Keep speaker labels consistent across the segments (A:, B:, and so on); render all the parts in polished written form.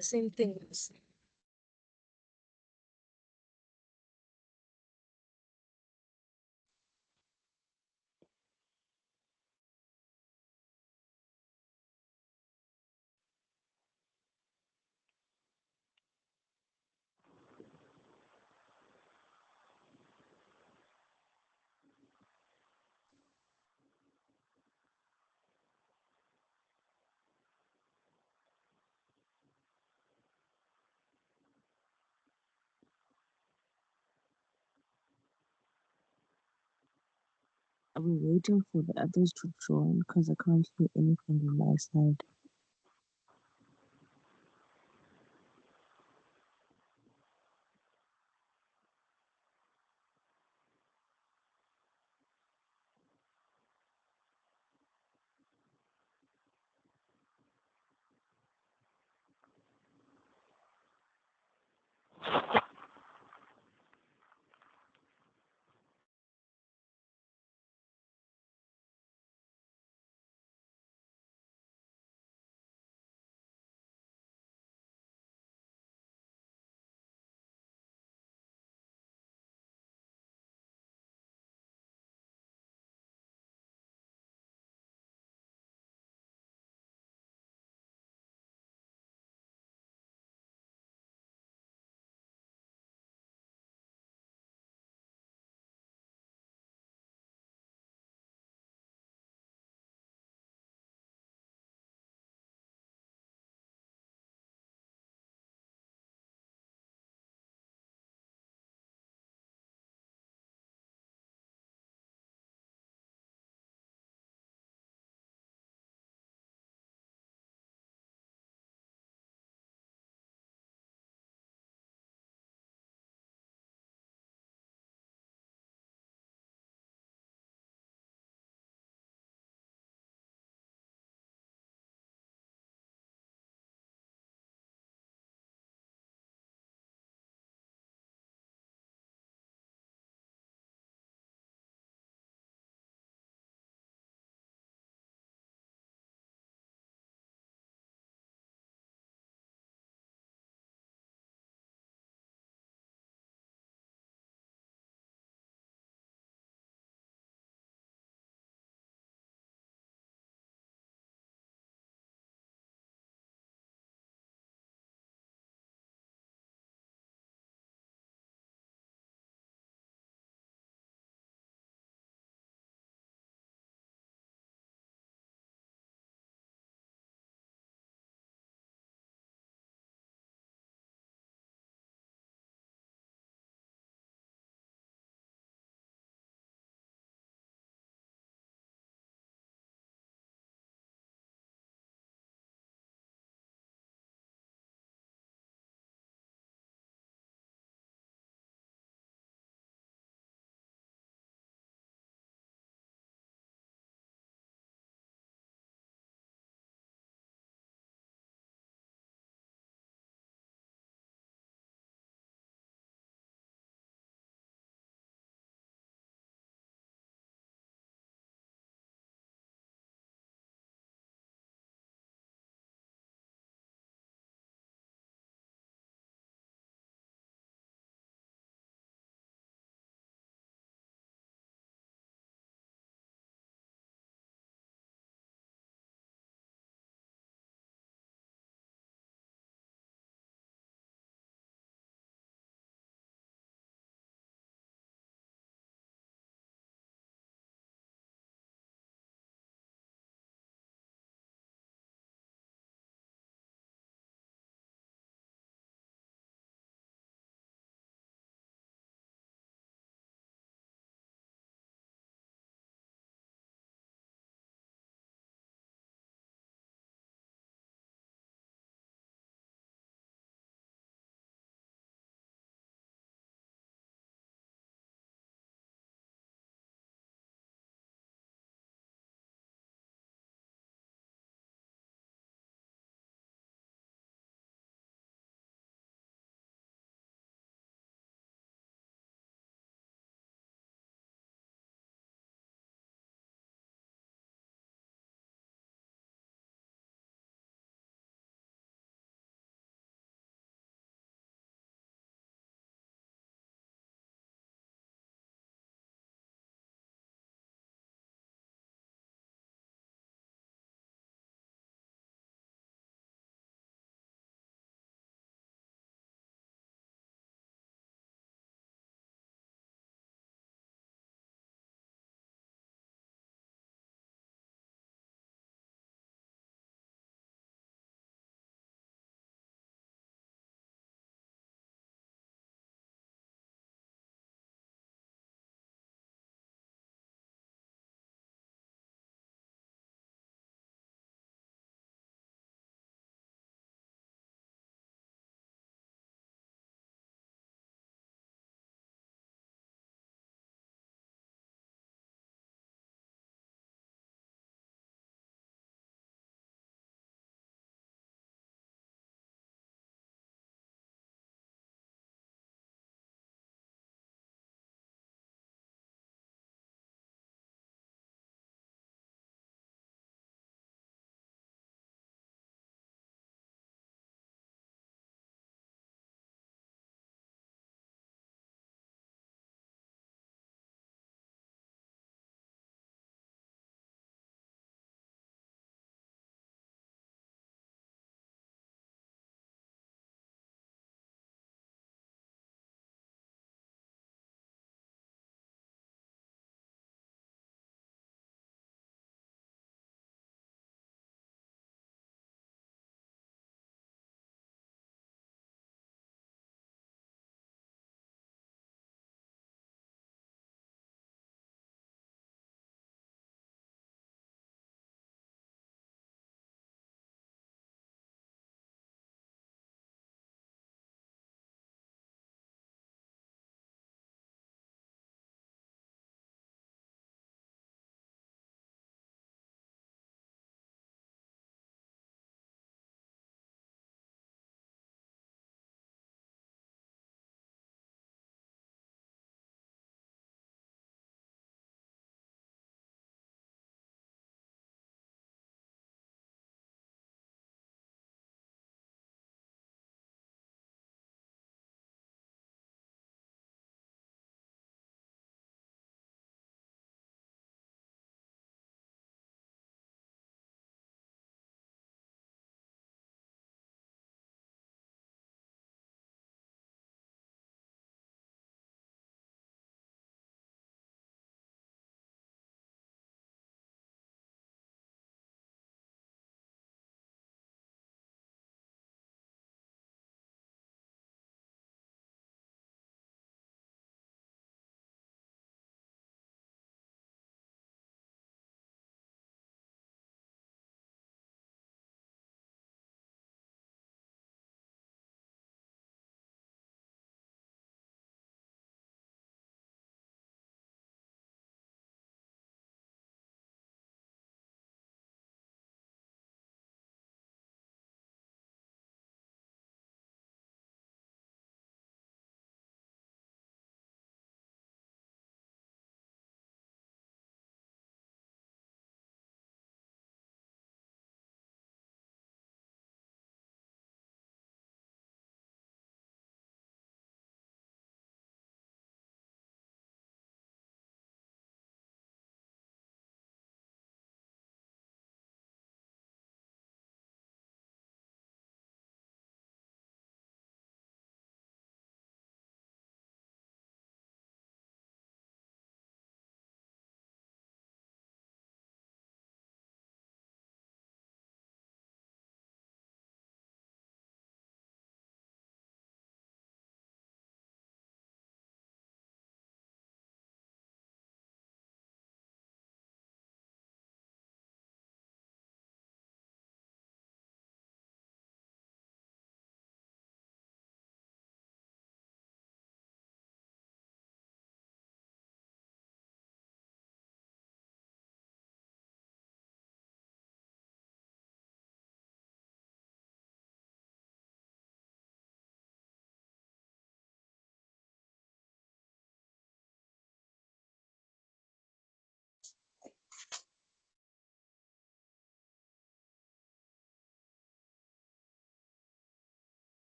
A: Same thing.
B: Are we waiting for the others to join? Because I can't hear anything on my side.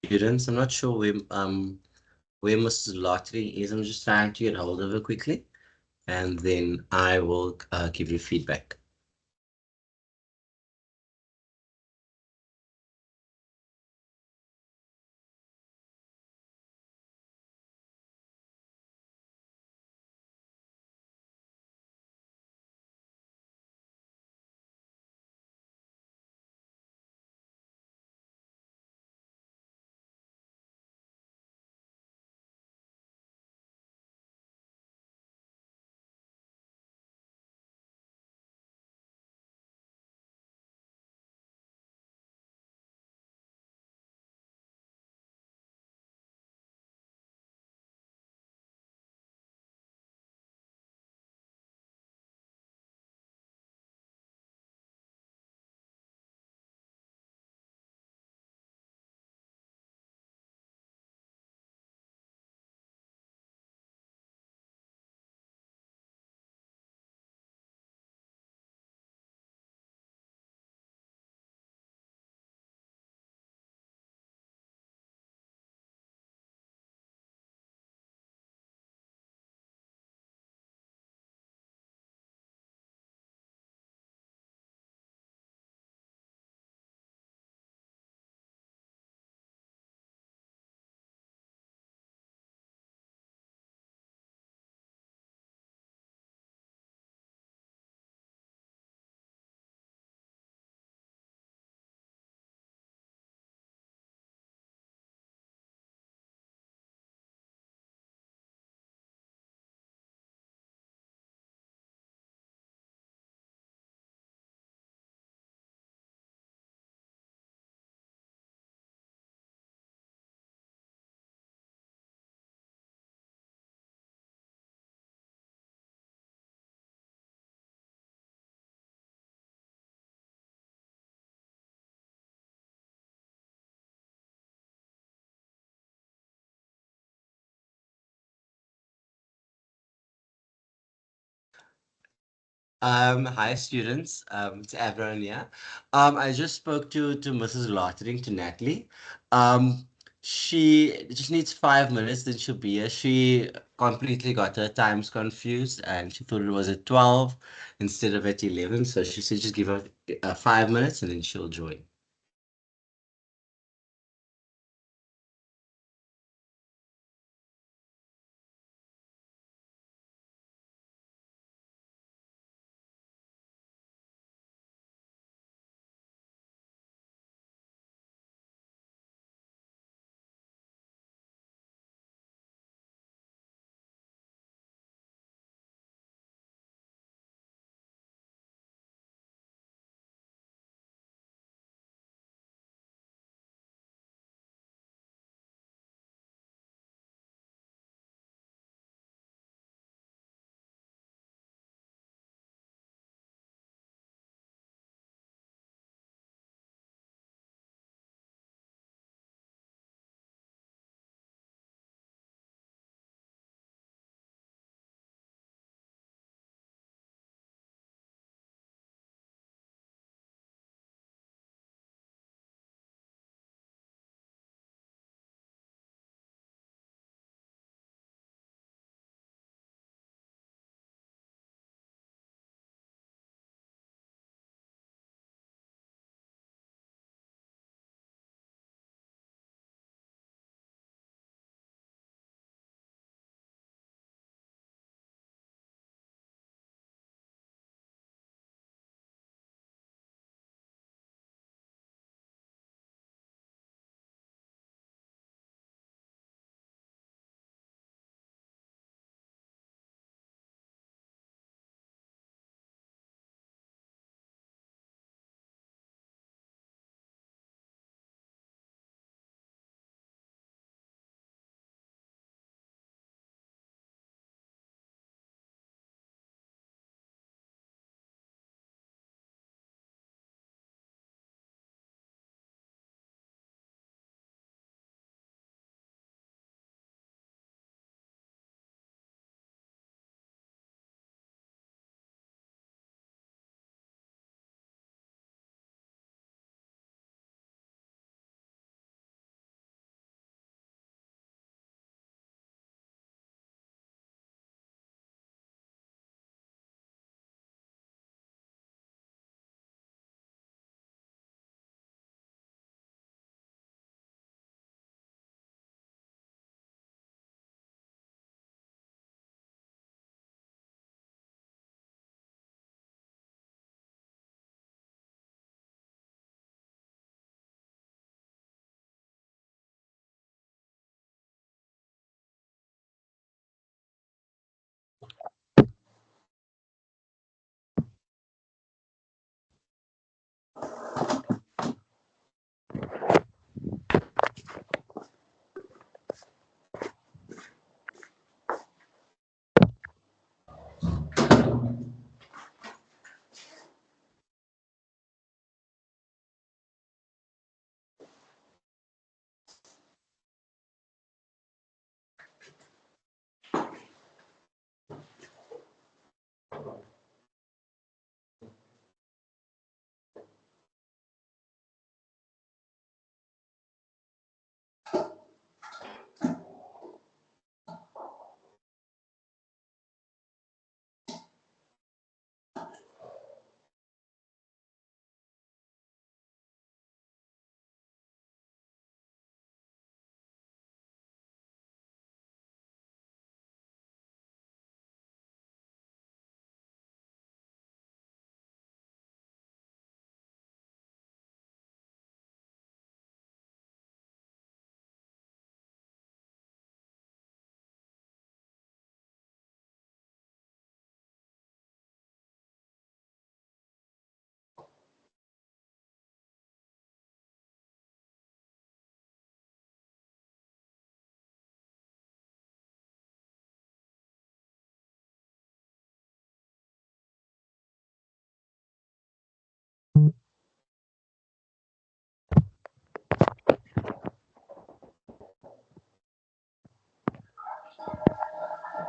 A: students. I'm not sure where Mrs. Lottery is. I'm just trying to get hold of her quickly, and then I will give you feedback. Hi students, it's everyone here. I just spoke to Mrs. Lottering, to Natalie. She just needs 5 minutes, then she'll be here. She completely got her times confused and she thought it was at 12 instead of at 11. So she said just give her 5 minutes and then she'll join.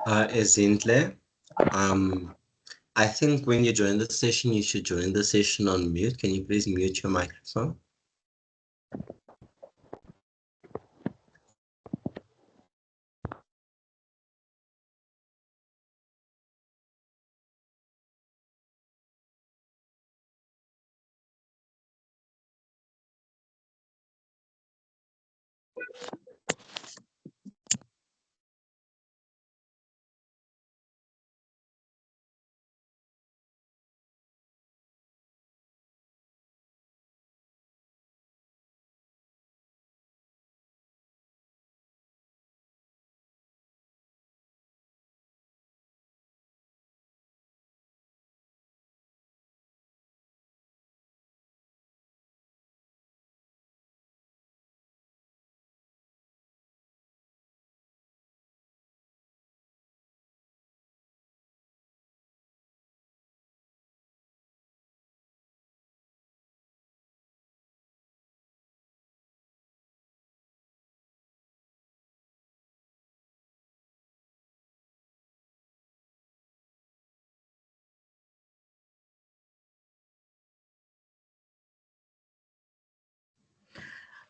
A: Ezintle. I think when you join the session, you should join the session on mute. Can you please mute your microphone?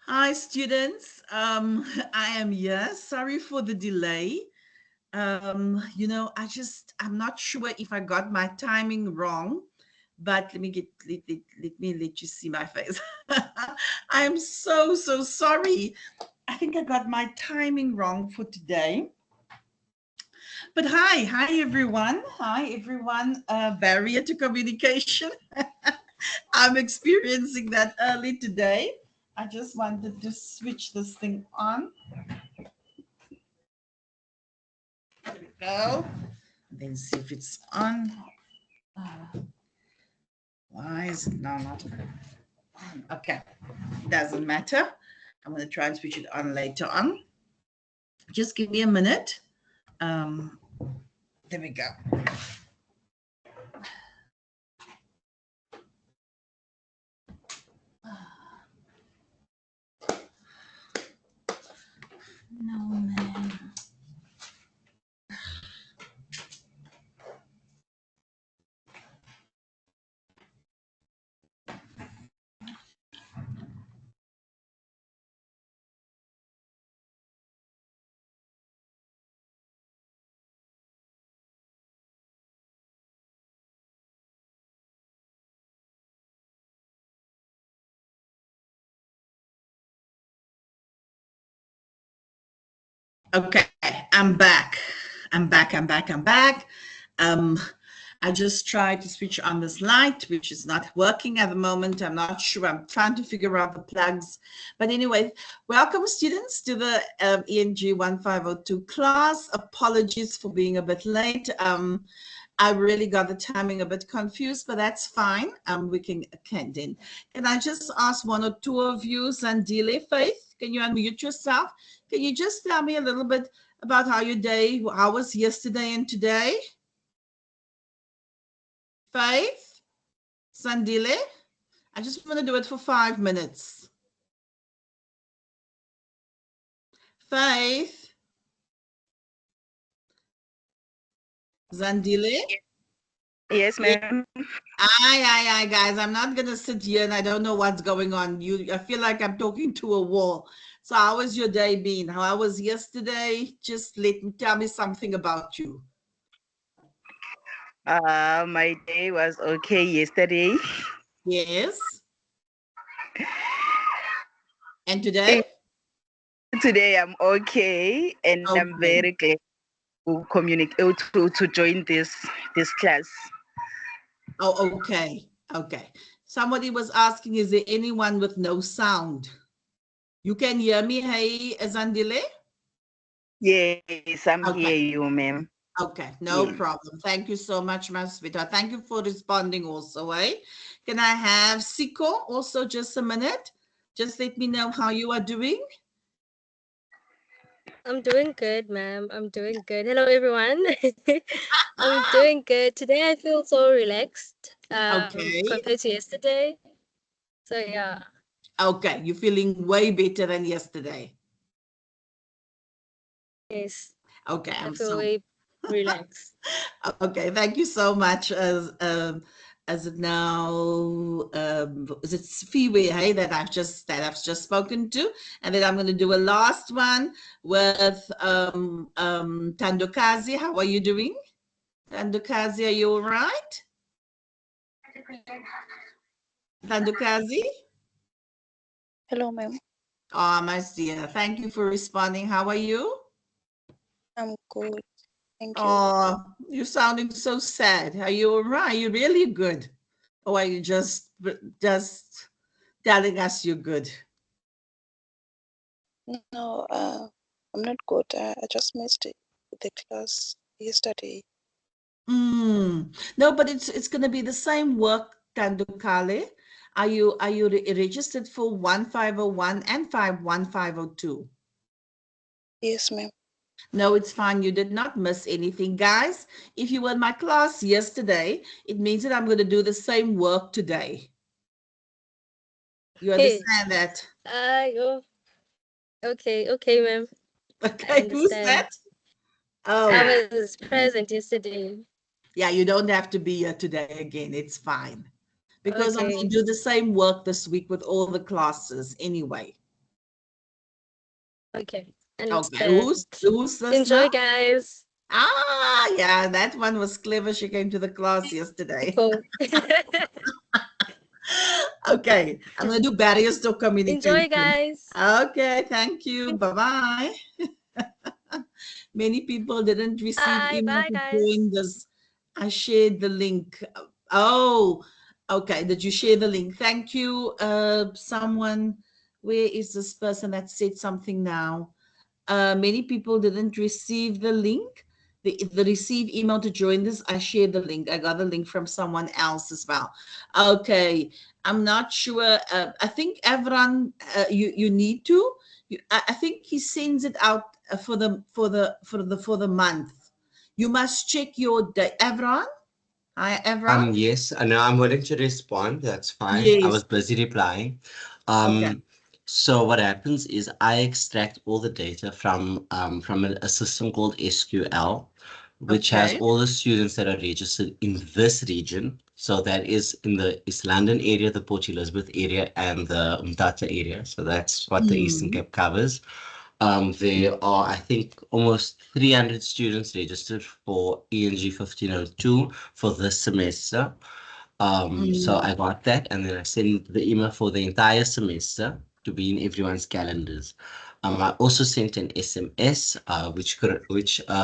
C: Hi, students. I am here. Sorry for the delay. I'm not sure if I got my timing wrong, but let me let you see my face. I'm so sorry. I think I got my timing wrong for today. But hi everyone. Hi everyone. Barrier to communication. I'm experiencing that early today. I just wanted to switch this thing on. There we go. Then see if it's on. Why is it now not on? Okay, doesn't matter. I'm going to try and switch it on later on. Just give me a minute. There we go. No, man. Okay, I'm back. I'm back. Um, I just tried to switch on this light, which is not working at the moment. I'm not sure. I'm trying to figure out the plugs. But anyway, welcome students to the ENG1502 class. Apologies for being a bit late. I really got the timing a bit confused, but that's fine. We can attend in. Can I just ask one or two of you, Zandile, Faith, can you unmute yourself? Can you just tell me a little bit about how your day, how was yesterday and today? Faith, Zandile, I just want to do it for 5 minutes. Faith, Zandile.
B: Yes, ma'am.
C: Aye, guys. I'm not gonna sit here and I don't know what's going on. I feel like I'm talking to a wall. So how was your day been? How was yesterday? Just tell me something about you.
B: My day was okay yesterday.
C: Yes. And today?
B: Today I'm okay, and
C: Okay.
B: I'm very glad to communicate to join this class.
C: Oh, okay. Okay. Somebody was asking, is there anyone with no sound? You can hear me, hey, Zandile?
B: Yes, I'm
C: Okay.
B: here, you, ma'am.
C: Okay, no problem. Thank you so much, Masvita. Thank you for responding also, eh? Can I have Siko also just a minute? Just let me know how you are doing.
D: I'm doing good, ma'am. I'm doing good. Hello, everyone. I'm doing good. Today I feel so relaxed
C: Okay.
D: compared to yesterday. So, yeah.
C: Okay, you're feeling way better than yesterday.
D: Yes.
C: Okay,
D: I
C: I'm
D: feel
C: so
D: way relax.
C: Okay, thank you so much. As it now, is it Fiwe, hey, that I've just spoken to, and then I'm going to do a last one with Tandokazi. How are you doing, Tandokazi? Are you all right, Tandokazi?
E: Hello, ma'am.
C: Oh, my dear, thank you for responding. How are you?
E: I'm good. Thank you.
C: Oh, you're sounding so sad. Are you all right? You're really good. Or are you just telling us you're good?
E: No, I'm not good. I just missed the class yesterday.
C: No, but it's going to be the same work, Tandukale. Are you registered for 1501 and 1502?
E: Yes, ma'am.
C: No, it's fine. You did not miss anything. Guys, if you were in my class yesterday, it means that I'm going to do the same work today. You
D: Hey,
C: understand that?
D: oh, okay, ma'am. I
C: Okay, who's
D: understand.
C: that? Oh,
D: I was present yesterday.
C: yeah, you don't have to be here today again. It's fine. Because I'm going to
D: Okay,
C: do the same work this week with all the classes anyway.
D: okay,
C: Okay,
D: understand.
C: who's this now?
D: Enjoy, guys.
C: Ah, yeah, that one was clever. She came to the class yesterday.
D: Oh.
C: Okay, I'm going to do barriers to
D: Enjoy,
C: communication.
D: guys.
C: Okay, thank you. Bye-bye. Many people didn't receive
D: Bye,
C: email
D: bye,
C: to
D: guys.
C: join this. I shared the link. Oh, okay. Did you share the link? Thank you. Someone, where is this person that said something now? Many people didn't receive the link. The receive email to join this. I shared the link. I got the link from someone else as well. Okay, I'm not sure. I think everyone, you need to. I think he sends it out for the month. You must check your day. Everyone, hi everyone.
A: Yes, I know I'm willing to respond. That's fine. I
C: Yes.
A: was busy replying.
C: Okay.
A: Um, so what happens is I extract all the data from a system called SQL, which has
C: Okay.
A: all the students that are registered in this region. So that is in the East London area, the Port Elizabeth area, and the Umtata area. So that's what the Eastern
C: Mm.
A: Cape covers. There are, I think, almost 300 students registered for ENG 1502 for this semester. So
C: Mm.
A: I got that, and then I sent the email for the entire semester to be in everyone's calendars. I also sent an SMS, which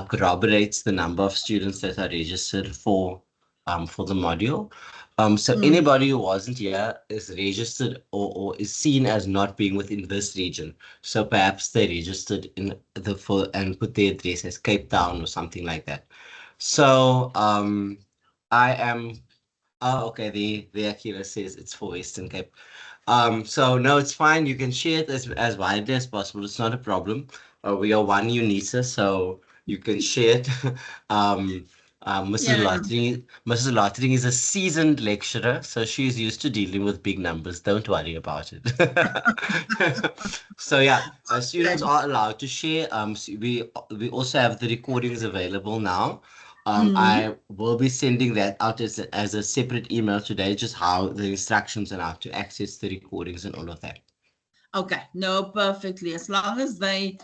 A: corroborates the number of students that are registered for the module. So
C: Mm.
A: anybody who wasn't here is registered or is seen as not being within this region. So perhaps they registered in the full and put their address as Cape Town or something like that. So I am. Oh, okay. The Akira says it's for Western Cape. So no, it's fine. You can share it as widely as possible. It's not a problem. We are one UNISA, so you can share it. Um, Mrs.
C: Yeah.
A: Lottering is a seasoned lecturer, so she's used to dealing with big numbers. Don't worry about it. So yeah, students
C: Okay.
A: are allowed to share. We also have the recordings available now.
C: Mm.
A: I will be sending that out as a separate email today, just how the instructions and how to access the recordings and all of that.
C: Okay, no, perfectly. As long as I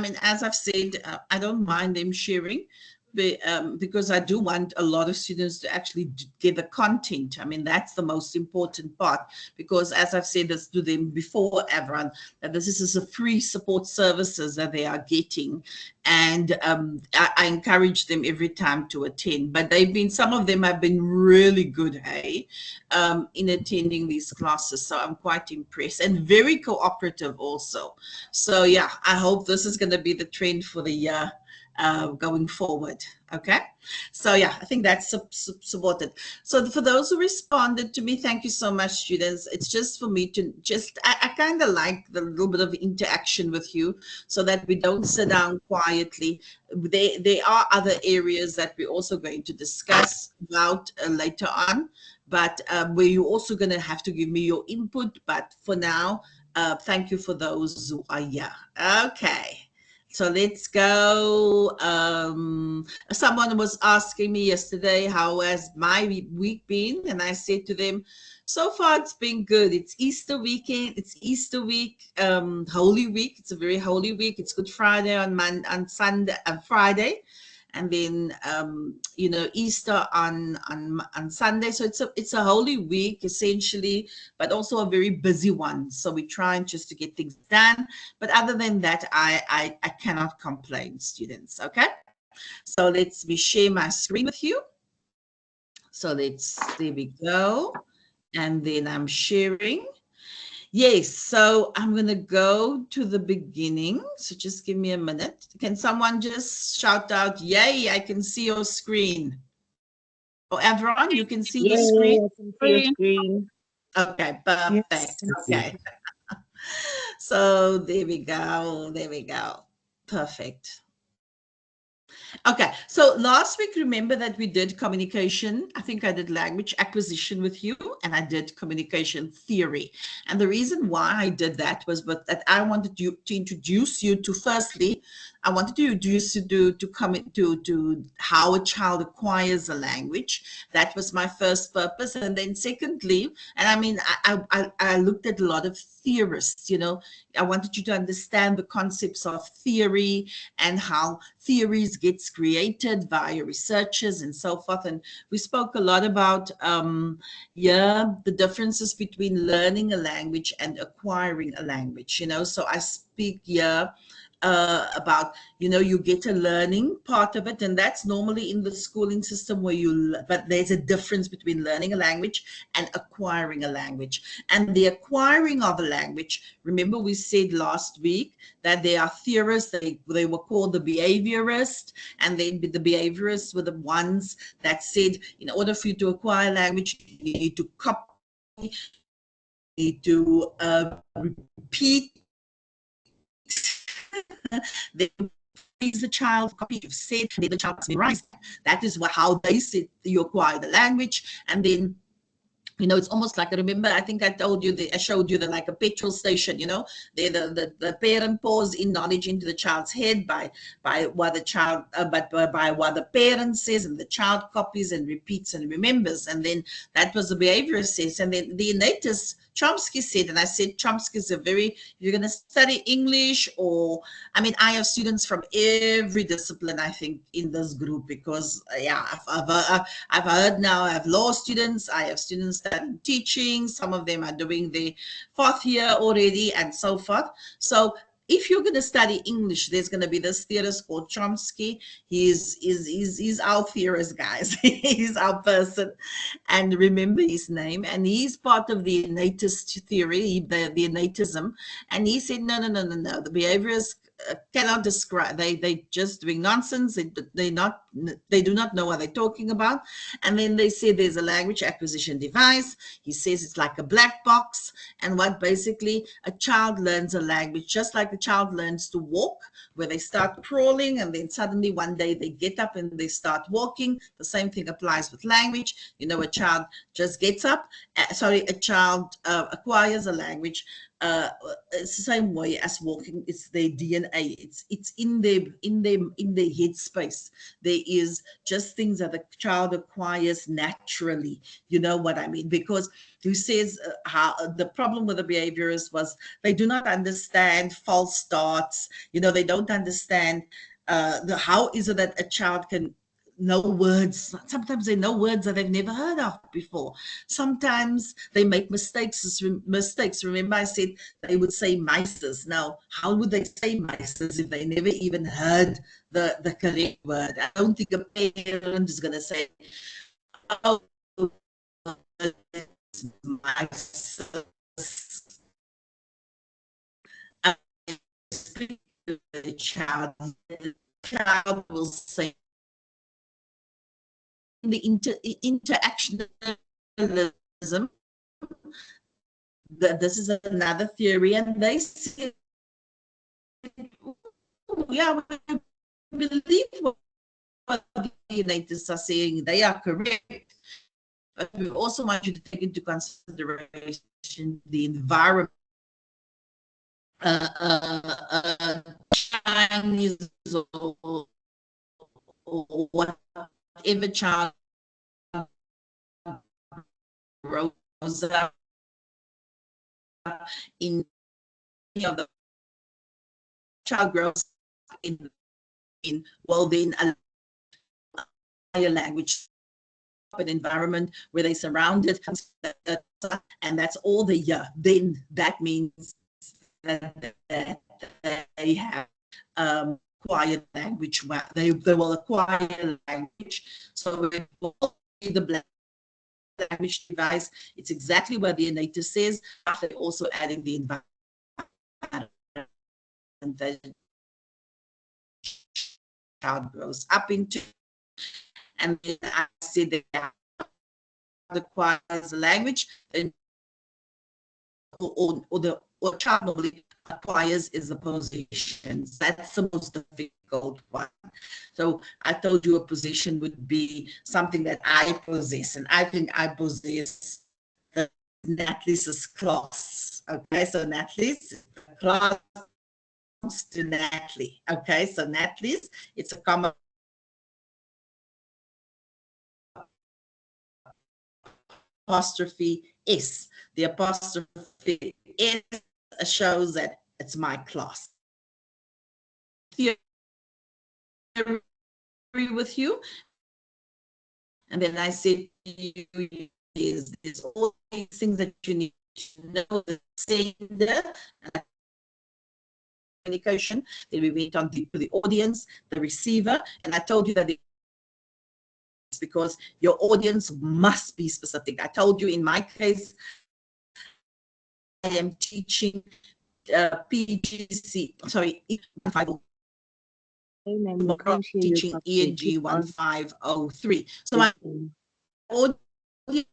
C: mean, as I've said, I don't mind them sharing, because I do want a lot of students to actually get the content. I mean, that's the most important part, because as I've said this to them before, everyone, that this is a free support services that they are getting. And I encourage them every time to attend, but some of them have been really good, hey, in attending these classes. So I'm quite impressed and very cooperative also. So yeah, I hope this is going to be the trend for the year going forward. Okay. So yeah, I think that's supported. So for those who responded to me, thank you so much, students. It's just for me to I kind of like the little bit of interaction with you so that we don't sit down quietly. There are other areas that we're also going to discuss about later on, but where you're also going to have to give me your input. But for now, thank you for those who are here. Okay. So let's go. Someone was asking me yesterday, how has my week been? And I said to them, so far it's been good. It's Easter weekend. It's Easter week, Holy Week. It's a very holy week. It's Good Friday on Sunday, on Friday, and then Easter on Sunday. So it's a holy week essentially, but also a very busy one. So we're trying just to get things done. But other than that, I cannot complain, students. Okay. So let me share my screen with you. So there we go. And then I'm sharing. Yes, so I'm going to go to the beginning. So just give me a minute. Can someone just shout out, yay, I can see your screen. Oh, everyone, you can see the screen?
B: Yay, I can see your screen.
C: Okay,
B: Yes.
C: perfect. Okay. So there we go. There we go. Perfect. Okay, so last week, remember that we did communication. I think I did language acquisition with you, and I did communication theory. And the reason why I did that was that I wanted you to introduce you to, firstly, I wanted to introduce you to how a child acquires a language. That was my first purpose. And then secondly, and I mean, I looked at a lot of theorists, I wanted you to understand the concepts of theory and how theories gets created via researchers and so forth. And we spoke a lot about the differences between learning a language and acquiring a language. So I speak here about you get a learning part of it, and that's normally in the schooling system but there's a difference between learning a language and acquiring a language. And the acquiring of a language, remember we said last week that there are theorists, they were called the behaviorists, and then the behaviorists were the ones that said in order for you to acquire language, you need to copy, you need to repeat. They praise the child, copy you've said, and then the child must memorize. That is how they said you acquire the language. And then it's almost like, remember, I think I told you, I showed you like a petrol station, the parent pours in knowledge into the child's head by what the child, by what the parent says, and the child copies and repeats and remembers. And then that was the behaviorist says. And then the innatist, Chomsky said, and I said Chomsky is if you're going to study English, or I have students from every discipline, I think, in this group, because I've heard now, I have law students, I have students studying teaching, some of them are doing their 4th year already, and so forth. So if you're going to study English, there's going to be this theorist called Chomsky. He's our theorist, guys. He's our person. And remember his name. And he's part of the innatist theory, the innatism. And he said, no. The behaviorists cannot describe. They just doing nonsense. They do not know what they're talking about. And then they say there's a language acquisition device. He says it's like a black box, and what basically a child learns a language just like a child learns to walk, where they start crawling and then suddenly one day they get up and they start walking. The same thing applies with language. A child just gets up. A child acquires a language. It's the same way as walking. It's their DNA. It's in their head space. There is just things that the child acquires naturally. You know what I mean? Because who says how the problem with the behaviorists was they do not understand false starts. They don't understand how is it that a child can know words. Sometimes they know words that they've never heard of before. Sometimes they make mistakes. Remember I said they would say mices. Now, how would they say mices if they never even heard the correct word? I don't think a parent is going to say, oh, it's mices. The child will say, the interactionalism, this is another theory, and they say, yeah, we believe what the United are saying, they are correct, but we also want you to take into consideration the environment. Chinese or whatever child grows up in any of the child grows up in well then a higher language an environment where they're surrounded and that's all the year, then that means that they have acquired language. They will acquire language. So the black language device, it's exactly what the native says, after also adding the environment that child grows up into. And then I said that acquires a language, and or child normally acquires is the possessions. That's the most difficult one. So I told you a possession would be something that I possess, and I think I possess the Natalie's class. Okay, so Natalie's class to Natalie. Okay, so Natalie's, it's a common apostrophe S. The apostrophe S shows that it's my class. I agree with you. And then I said to you, is all these things that you need to know, the sender, communication. Then we went on to the audience, the receiver, and I told you that because your audience must be specific. I told you in my case, I am teaching PGC, sorry,
B: Hey, ma'am, we can't hear you
C: teaching
B: properly.
C: ENG 1503. So my audience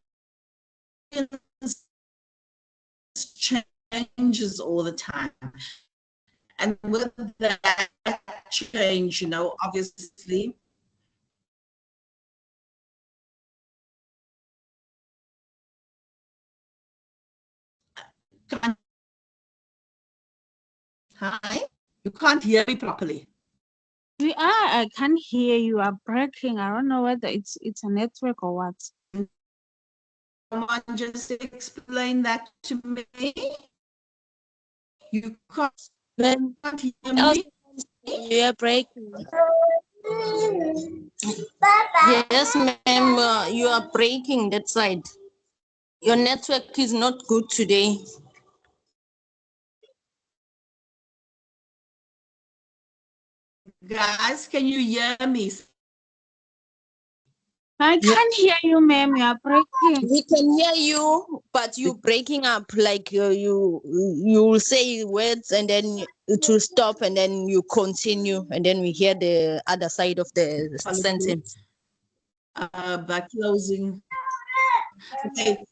C: changes all the time. And with that change, you know, obviously, hi, you can't hear me properly.
F: We are. I can't hear you. Are breaking. I don't know whether it's a network or what.
C: Someone just explain that to me. You can't hear me.
B: You are breaking.
G: Yes, ma'am, you are breaking that side. Your network is not good today.
C: Guys, can you hear me?
F: I can't hear you, ma'am. You are breaking.
G: We can hear you, but you breaking up. Like you will say words and then it will stop and then you continue and then we hear the other side of the sentence.
C: By closing. Okay.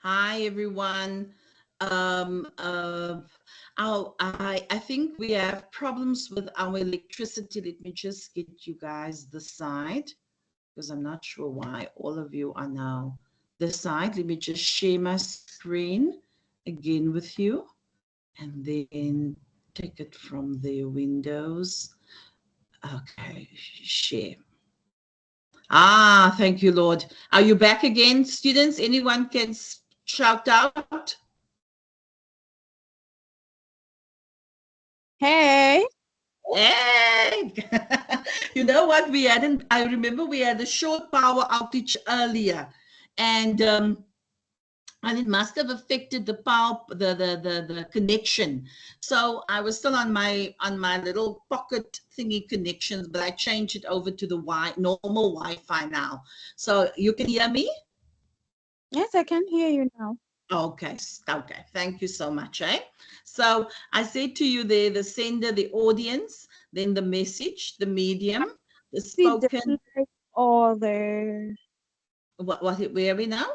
C: Hi, everyone. I think we have problems with our electricity. Let me just get you guys this side because I'm not sure why all of you are now this side. Let me just share my screen again with you and then take it from the windows. Okay, share. Ah, thank you, Lord. Are you back again, students? Anyone can shout out?
F: Hey,
C: Hey! You know what? I remember we had a short power outage earlier, and it must have affected the power, the connection. So I was still on my little pocket thingy connections, but I changed it over to the normal Wi-Fi now. So you can hear me?
F: yes, I can hear you now.
C: Okay, okay. Thank you so much. So I said to you there, the sender, the audience, then the message, the medium, the
F: See the
C: spoken.
F: slide or the,
C: Where are we now?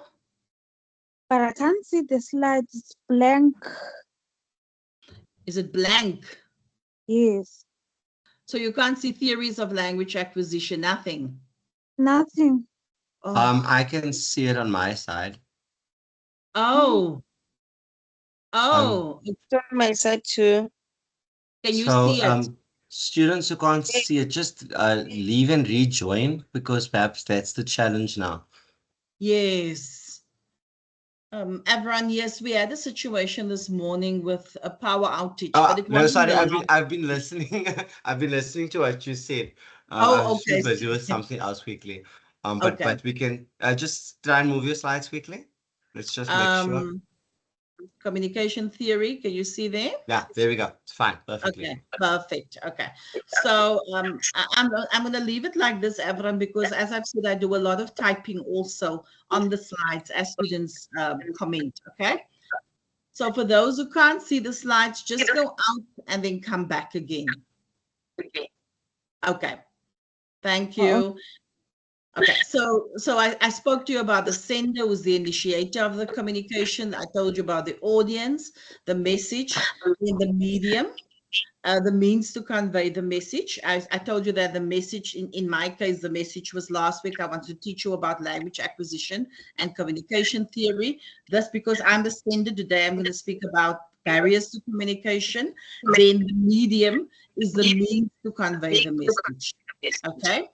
F: but I can't see the slide. It's blank.
C: Is it blank?
F: Yes,
C: So you can't see theories of language acquisition, nothing.
F: nothing.
C: Oh,
A: I can see it on my side.
C: oh,
A: Um,
C: oh.
E: It's on my side too.
C: Can you
A: so
C: see it?
A: students who can't see it, just leave and rejoin because perhaps that's the challenge now.
C: Yes. Everyone, yes, we had a situation this morning with a power outage, but it
A: No,
C: wasn't
A: sorry,
C: a lot.
A: I've been listening. I've been listening to what you said. I
C: Oh,
A: was just
C: okay.
A: busy with something else quickly.
C: Okay.
A: But we can just try and move your slides quickly. Let's just make sure.
C: Communication theory, can you see there?
A: Yeah, there we go. It's fine, perfectly.
C: Okay, perfect. Okay, so I'm going to leave it like this, Avram, because as I've said, I do a lot of typing also on the slides as students comment. Okay, so for those who can't see the slides, just go out and then come back again. Okay, thank you. Okay, so I spoke to you about the sender, who's the initiator of the communication. I told you about the audience, the message, and the medium. The means to convey the message. I told you that the message, in my case, the message was last week. I wanted to teach you about language acquisition and communication theory. That's because I'm the sender. Today I'm going to speak about barriers to communication. Then the medium is the means to convey the message. Okay.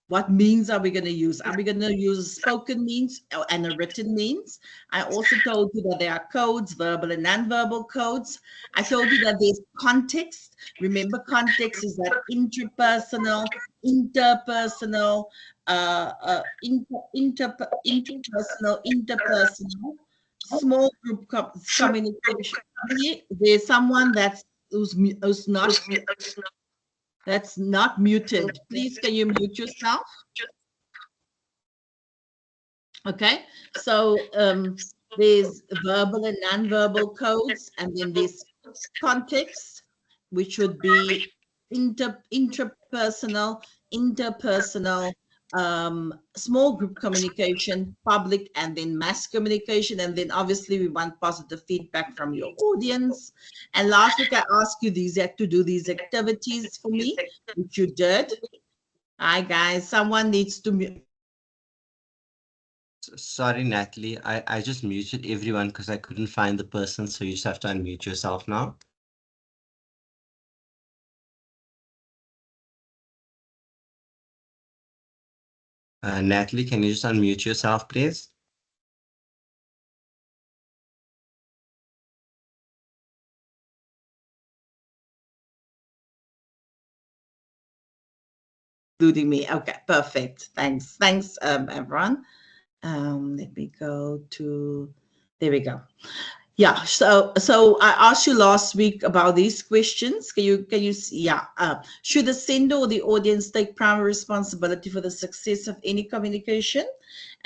C: What means are we going to use? Are we going to use spoken means and a written means? I also told you that there are codes, verbal and nonverbal codes. I told you that there's context. Remember, context is that interpersonal, interpersonal, small group communication. There's someone who's not muted. Please, can you mute yourself? Okay, so there's verbal and non-verbal codes, and then there's context, which would be interpersonal, interpersonal, small group communication, public, and then mass communication. And then obviously we want positive feedback from your audience. And last week I asked you to do these activities for me, which you did. Hi guys, someone needs to mute.
A: Sorry, Natalie. I just muted everyone because I couldn't find the person, so you just have to unmute yourself now. Natalie, can you just unmute yourself, please?
C: Including me. Okay, perfect. Thanks. Thanks, everyone. Let me go to, there we go. Yeah, so I asked you last week about these questions. Can you see? Yeah. Should the sender or the audience take primary responsibility for the success of any communication?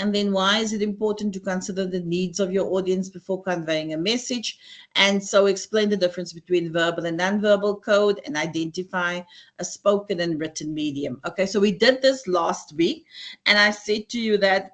C: And then why is it important to consider the needs of your audience before conveying a message? And so explain the difference between verbal and nonverbal code and identify a spoken and written medium. Okay, so we did this last week, and I said to you that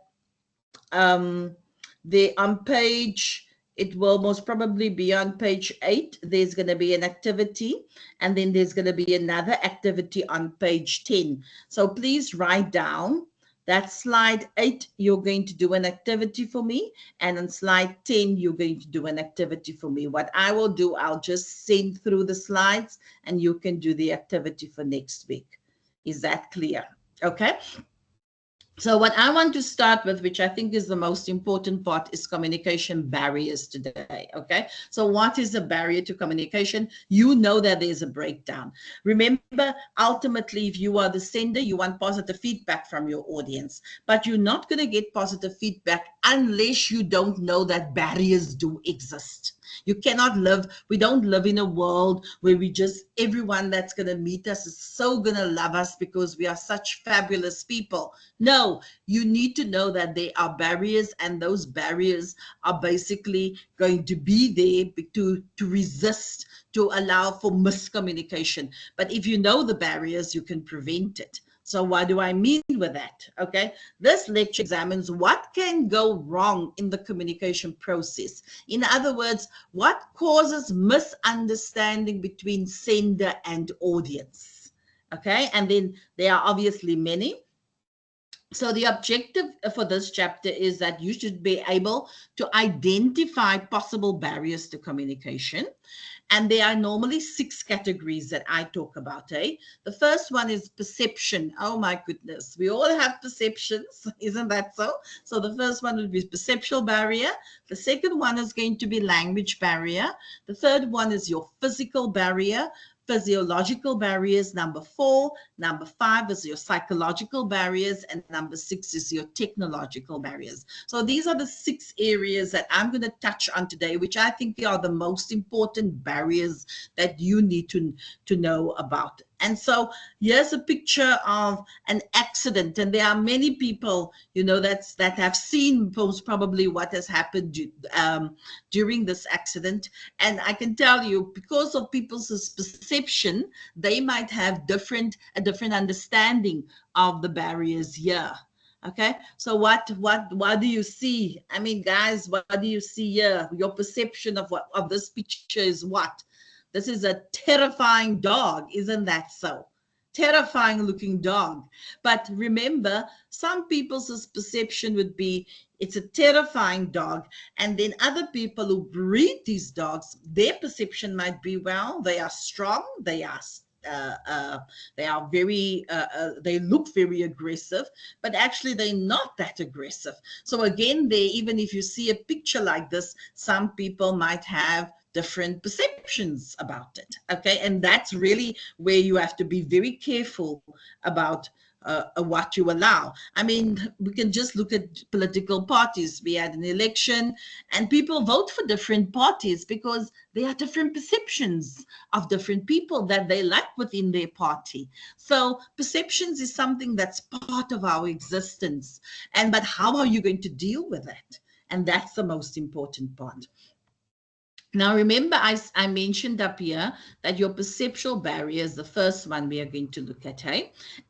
C: on page, it will most probably be on page 8. There's going to be an activity, and then there's going to be another activity on page 10. So please write down that slide 8, you're going to do an activity for me, and on slide 10, you're going to do an activity for me. What I will do, I'll just send through the slides, and you can do the activity for next week. Is that clear? Okay. So what I want to start with, which I think is the most important part, is communication barriers today, okay? So what is a barrier to communication? You know that there's a breakdown. Remember, ultimately, if you are the sender, you want positive feedback from your audience, but you're not going to get positive feedback unless you don't know that barriers do exist. You cannot live, we don't live in a world where we just, everyone that's going to meet us is so going to love us because we are such fabulous people. No, you need to know that there are barriers, and those barriers are basically going to be there to resist, to allow for miscommunication. But if you know the barriers, you can prevent it. So what do I mean with that? Okay, this lecture examines what can go wrong in the communication process. In other words, what causes misunderstanding between sender and audience. Okay, and then there are obviously many. So the objective for this chapter is that you should be able to identify possible barriers to communication. And there are normally 6 categories that I talk about. The first one is perception. Oh my goodness, we all have perceptions, isn't that so? So the first one would be perceptual barrier. The second one is going to be language barrier. The third one is your physical barrier. Physiological barriers, number 4. Number 5 is your psychological barriers, and number 6 is your technological barriers. So these are the 6 areas that I'm going to touch on today, which I think are the most important barriers that you need to know about. And so here's a picture of an accident, and there are many people, you know, that have seen most probably what has happened during this accident. And I can tell you, because of people's perception, they might have a different understanding of the barriers here. Okay, so what do you see? I mean, guys, what do you see here? Your perception of this picture is what? This is a terrifying dog, isn't that so? Terrifying looking dog. But remember, some people's perception would be it's a terrifying dog. And then other people who breed these dogs, their perception might be, well, they are strong, they are very, they look very aggressive, but actually they're not that aggressive. So again, even if you see a picture like this, some people might have different perceptions about it. Okay, and that's really where you have to be very careful about what you allow. I mean, we can just look at political parties. We had an election and people vote for different parties because there are different perceptions of different people that they like within their party. So perceptions is something that's part of our existence. But how are you going to deal with that? And that's the most important part. Now, remember, I mentioned up here that your perceptual barrier is the first one we are going to look at.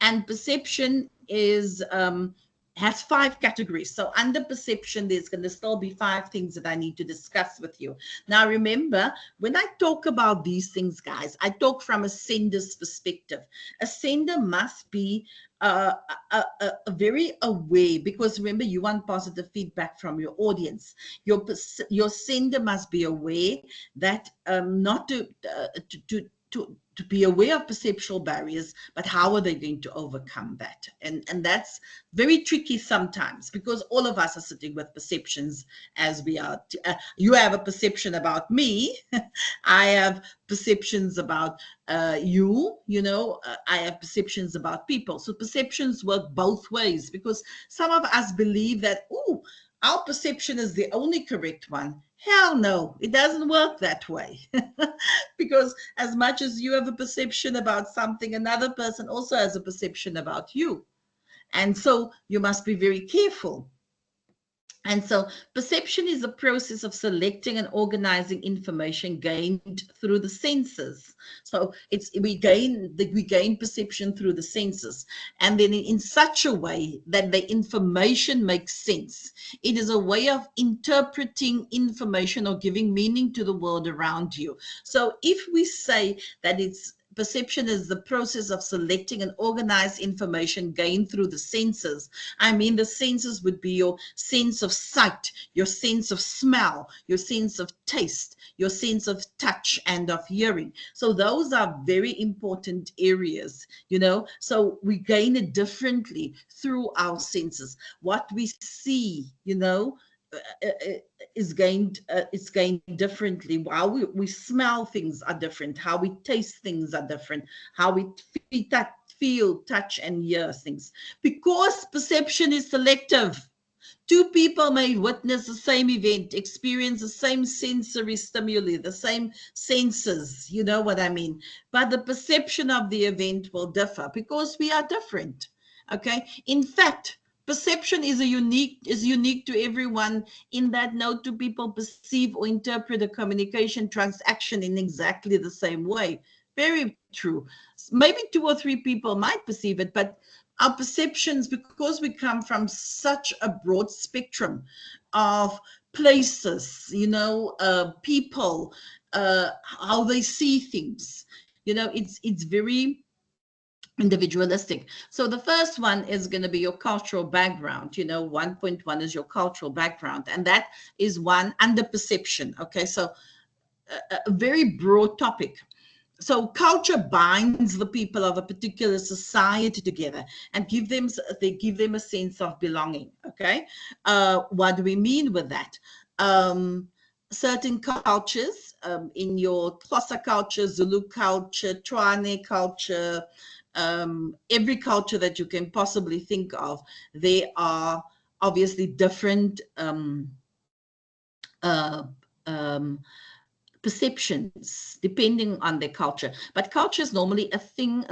C: And perception is has 5 categories. So under perception, there's going to still be 5 things that I need to discuss with you. Now, remember, when I talk about these things, guys, I talk from a sender's perspective. A sender must be very aware, because remember, you want positive feedback from your audience. Your sender must be aware that not to be aware of perceptual barriers, but how are they going to overcome that? And that's very tricky sometimes, because all of us are sitting with perceptions as we are. You have a perception about me. I have perceptions about you know, I have perceptions about people. So perceptions work both ways, because some of us believe that, oh, our perception is the only correct one. Hell no, it doesn't work that way. Because as much as you have a perception about something, another person also has a perception about you. And so you must be very careful. And so perception is the process of selecting and organizing information gained through the senses. So we gain perception through the senses, and then in such a way that the information makes sense. It is a way of interpreting information or giving meaning to the world around you. So if we say that perception is the process of selecting and organized information gained through the senses. I mean, the senses would be your sense of sight, your sense of smell, your sense of taste, your sense of touch and of hearing. So those are very important areas, so we gain it differently through our senses. What we see, is gained differently. How we smell things are different. How we taste things are different. How we feel, touch, and hear things. Because perception is selective. Two people may witness the same event, experience the same sensory stimuli, the same senses, you know what I mean? But the perception of the event will differ because we are different. Okay. In fact, perception is unique to everyone, in that no two people perceive or interpret a communication transaction in exactly the same way. Very true. Maybe two or three people might perceive it, but our perceptions, because we come from such a broad spectrum of places, people, how they see things, it's very individualistic. So the first one is going to be your cultural background. 1.1 is your cultural background, and that is one under perception. Okay, so a very broad topic. So culture binds the people of a particular society together and they give them a sense of belonging. Okay, what do we mean with that? Certain cultures, in your Xhosa culture, Zulu culture, Tswane culture, every culture that you can possibly think of, they are obviously different uh, um, perceptions depending on their culture. But culture is normally a thing,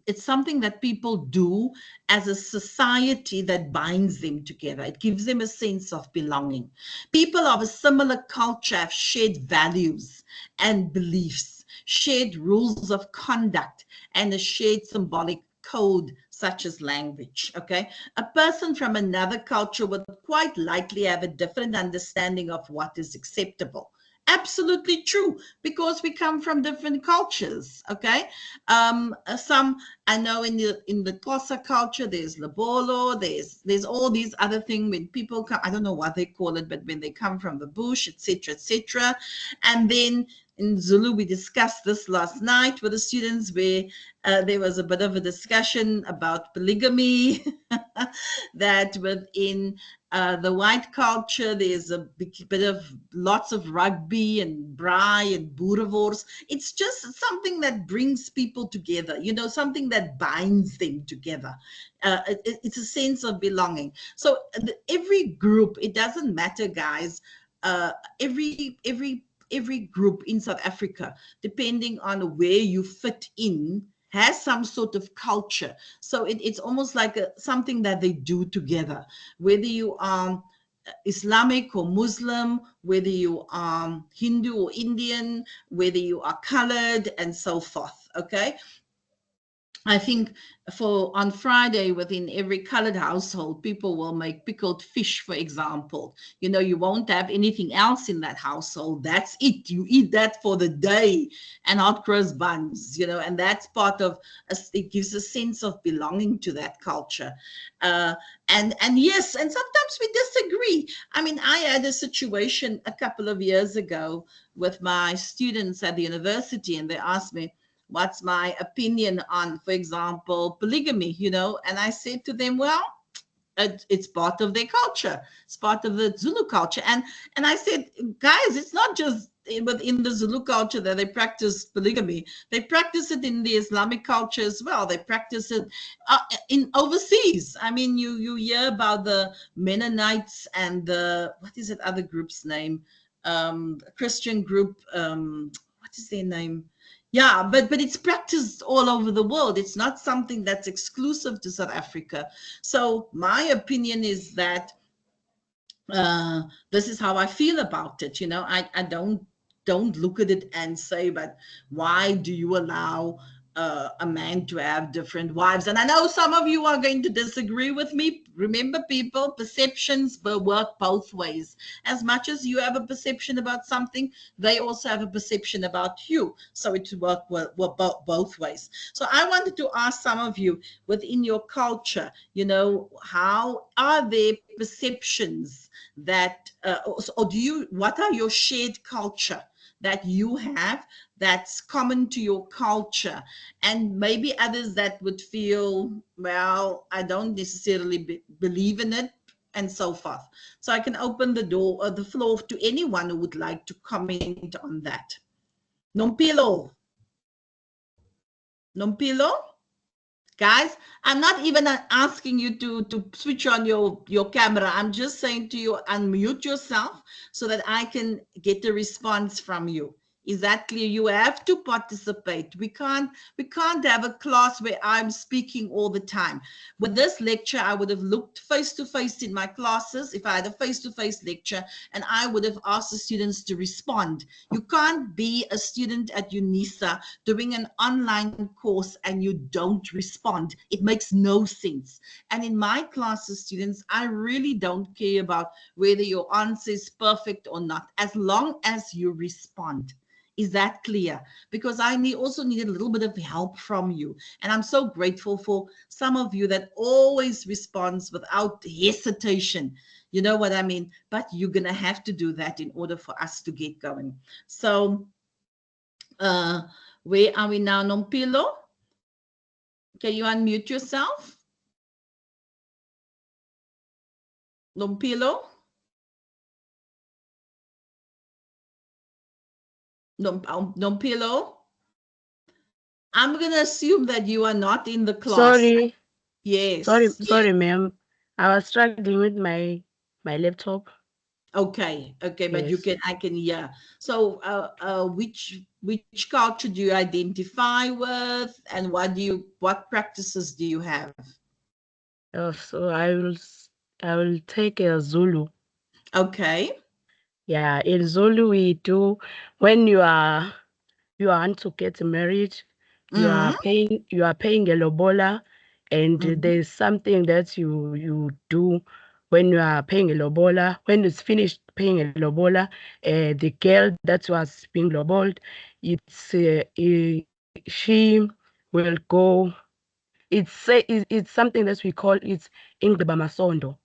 C: it's something that people do as a society that binds them together. It gives them a sense of belonging. People of a similar culture have shared values and beliefs, shared rules of conduct, and a shared symbolic code such as language. Okay, a person from another culture would quite likely have a different understanding of what is acceptable. Absolutely true, because we come from different cultures. Okay, some, I know, in the Xhosa culture there's labolo, there's all these other things when people come. I don't know what they call it, but when they come from the bush, etc., etc. And then in Zulu, we discussed this last night with the students, where there was a bit of a discussion about polygamy. That within the white culture, there's a bit of lots of rugby and braai and boerewors. It's just something that brings people together, something that binds them together. It's a sense of belonging. So every group, it doesn't matter, guys. Every group in South Africa, depending on where you fit in, has some sort of culture. So it's almost like something that they do together, whether you are Islamic or Muslim, whether you are Hindu or Indian, whether you are colored, and so forth. Okay. I think on Friday, within every colored household, people will make pickled fish, for example. You won't have anything else in that household. That's it. You eat that for the day, and hot cross buns, and that's part of us. It gives a sense of belonging to that culture. And yes, and sometimes we disagree. I mean, I had a situation a couple of years ago with my students at the university, and they asked me, what's my opinion on, for example, polygamy, and I said to them, well, it's part of their culture. It's part of the Zulu culture. And I said, guys, it's not just within the Zulu culture that they practice polygamy. They practice it in the Islamic culture as well. They practice it in overseas. I mean, you hear about the Mennonites and what is that other group's name? Christian group. What is their name? Yeah, but it's practiced all over the world. It's not something that's exclusive to South Africa. So my opinion is that this is how I feel about it. You know, I don't look at it and say, but why do you allow a man to have different wives? And I know some of you are going to disagree with me. Remember, people, perceptions will work both ways. As much as you have a perception about something, they also have a perception about you. So it work both ways. So I wanted to ask some of you within your culture, you know, how are their perceptions that or do you, what are your shared culture that you have that's common to your culture, and maybe others that would feel, well, I don't necessarily believe in it, and so forth. So I can open the door or the floor to anyone who would like to comment on that. Nompilo. Nompilo? Guys, I'm not even asking you to switch on your camera. I'm just saying to you, unmute yourself so that I can get a response from you. Is that clear? You have to participate. We can't have a class where I'm speaking all the time. With this lecture, I would have looked face to face in my classes if I had a face-to-face lecture, and I would have asked the students to respond. You can't be a student at UNISA doing an online course and you don't respond. It makes no sense. And in my classes, students, I really don't care about whether your answer is perfect or not, as long as you respond. Is that clear? Because I also need a little bit of help from you. And I'm so grateful for some of you that always responds without hesitation. You know what I mean? But you're going to have to do that in order for us to get going. So where are we now, Nompilo? Can you unmute yourself? Nompilo? Nompilo? I'm going to assume that you are not in the class.
H: Sorry,
C: Yes.
H: sorry, ma'am. I was struggling with my laptop.
C: Okay, but
H: Yes.
C: I can hear. So, which culture do you identify with, and what practices do you have?
H: So I will take a Zulu.
C: Okay.
H: Yeah, in Zulu we do, when you want to get married, you are paying a lobola, and there's something that you do when you are paying a lobola. When it's finished paying a lobola, the girl that was being loboled, she will go. It's something that we call it's Ingriba Masondo.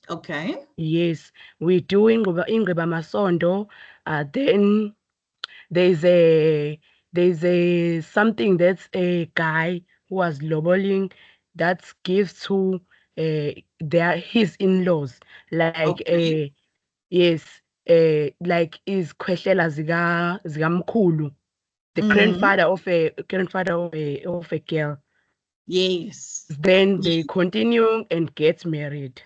C: Okay.
H: Yes, we do Ingriba Masondo. Then there's a something that's a guy who was loboling that gives to his in-laws, like
C: Okay.
H: yes, like is kwehlela zikamkhulu, the grandfather of a girl.
C: Yes.
H: Then they continue and get married.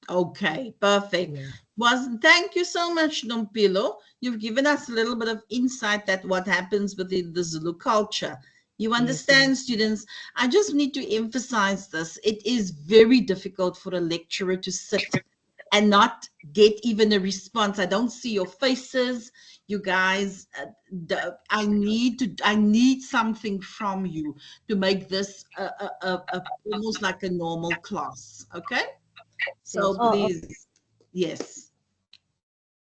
C: Okay, perfect.
H: Yeah.
C: Thank you so much, Nompilo. You've given us a little bit of insight that what happens within the Zulu culture. You understand, students? I just need to emphasize this. It is very difficult for a lecturer to sit and not get even a response. I don't see your faces, you guys. I need something from you to make this almost like a normal class. Okay. So please, yes.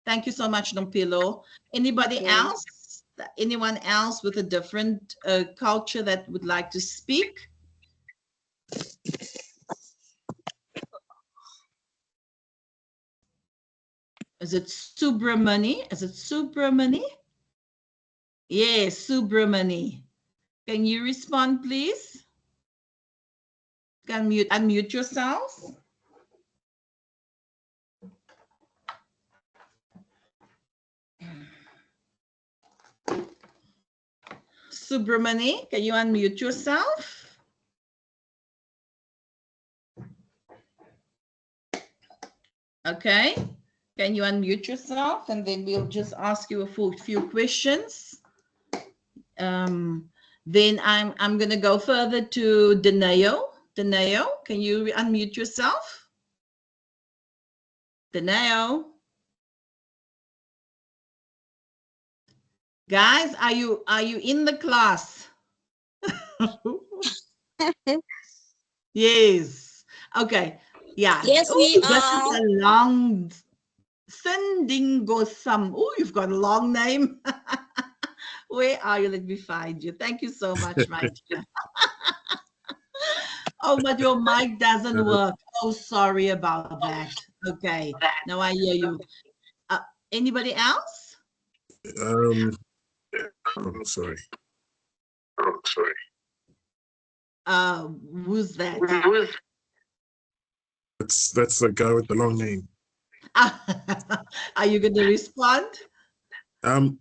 C: Thank you so much, Nompilo. Anybody else? Anyone else with a different culture that would like to speak? Is it Subramani? Is it Subramani? Yes, Subramani. Can you respond, please? Can unmute yourself? Subramani, can you unmute yourself? Okay. Can you unmute yourself? And then we'll just ask you a few questions. Then I'm going to go further to Deneo. Deneo, can you unmute yourself? Deneo. Guys, are you in the class? Yes. Okay. Yeah.
G: Yes,
C: Oh,
G: we
C: this is
G: are.
C: a long Sendingosam. Oh, you've got a long name. Where are you? Let me find you. Thank you so much, my dear. Oh, but your mic doesn't work. Oh, sorry about that. Okay. Now I hear you. Uh, Anybody else?
I: Um, oh, sorry.
C: Who's that?
I: That's the guy with the long name.
C: Are you going to respond?
I: I'm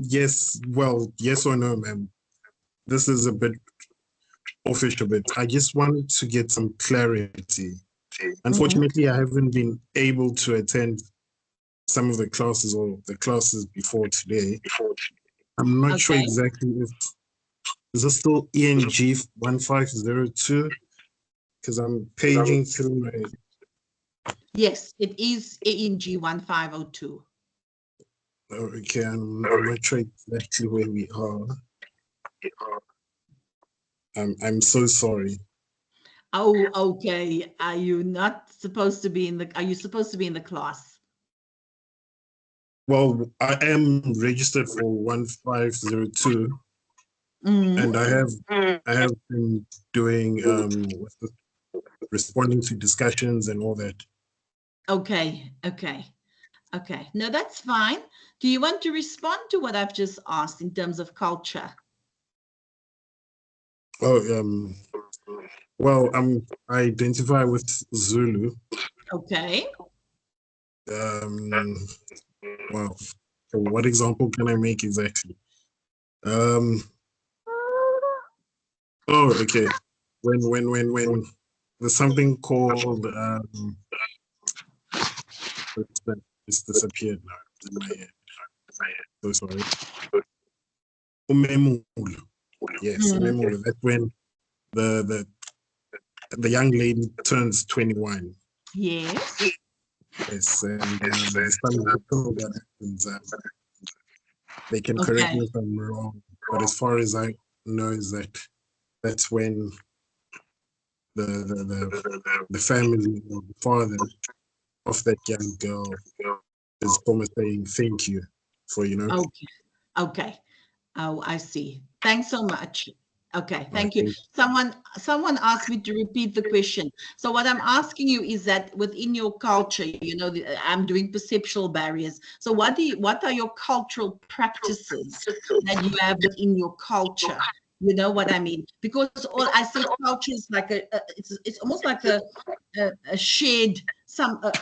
I: yes. Well, yes or no, ma'am. This is a bit official, but I just wanted to get some clarity. Unfortunately, I haven't been able to attend some of the classes or the classes before today. I'm not sure
C: Okay.
I: exactly if is this still ENG1502 because I'm paging through my.
C: Yes, it is ENG1502.
I: Okay, I'm not sure exactly where we are. I'm so sorry.
C: Oh, okay. Are you not supposed to be in the, are you supposed to be in the class?
I: Well, I am registered for 1502, and I have been doing what's the, responding to discussions and all that.
C: Okay, okay, okay. No, that's fine. Do you want to respond to what I've just asked in terms of culture?
I: Oh, well, I identify with Zulu.
C: Okay.
I: Well, so what example can I make exactly? Oh, okay. When there's something called it's disappeared now in my head. So sorry. Umemulo. Yes, umemulo. That's when the young lady turns 21.
C: Yes.
I: Yes, and there's some ritual that happens. They can correct
C: Okay.
I: me if I'm wrong, but as far as I know, is that that's when the family or the father of that young girl is almost saying thank you for
C: Okay. Okay. Oh, I see. Thanks so much. Okay, thank you.
I: thank
C: Someone asked me to repeat the question. So what I'm asking you is that within your culture, I'm doing perceptual barriers. So what are your cultural practices that you have within your culture? You know what I mean? Because all I said culture is like it's almost like a shared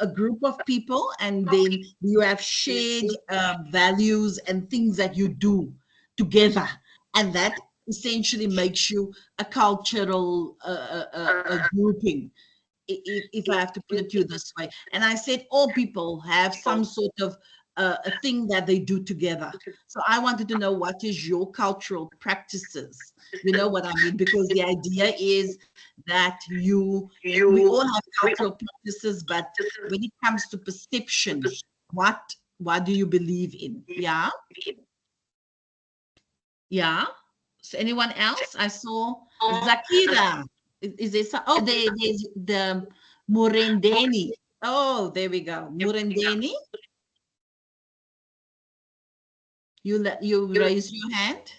C: a group of people, and then you have shared values and things that you do together, and that essentially makes you a cultural grouping, if I have to put it to you this way. And I said all people have some sort of a thing that they do together. So I wanted to know what is your cultural practices. You know what I mean? Because the idea is that we all have cultural practices, but when it comes to perception, what do you believe in? Yeah. Yeah. So anyone else? I saw Zakira. Is there some, oh, there's the Murendeni. Oh, there we go. Murendeni. You raise your hand.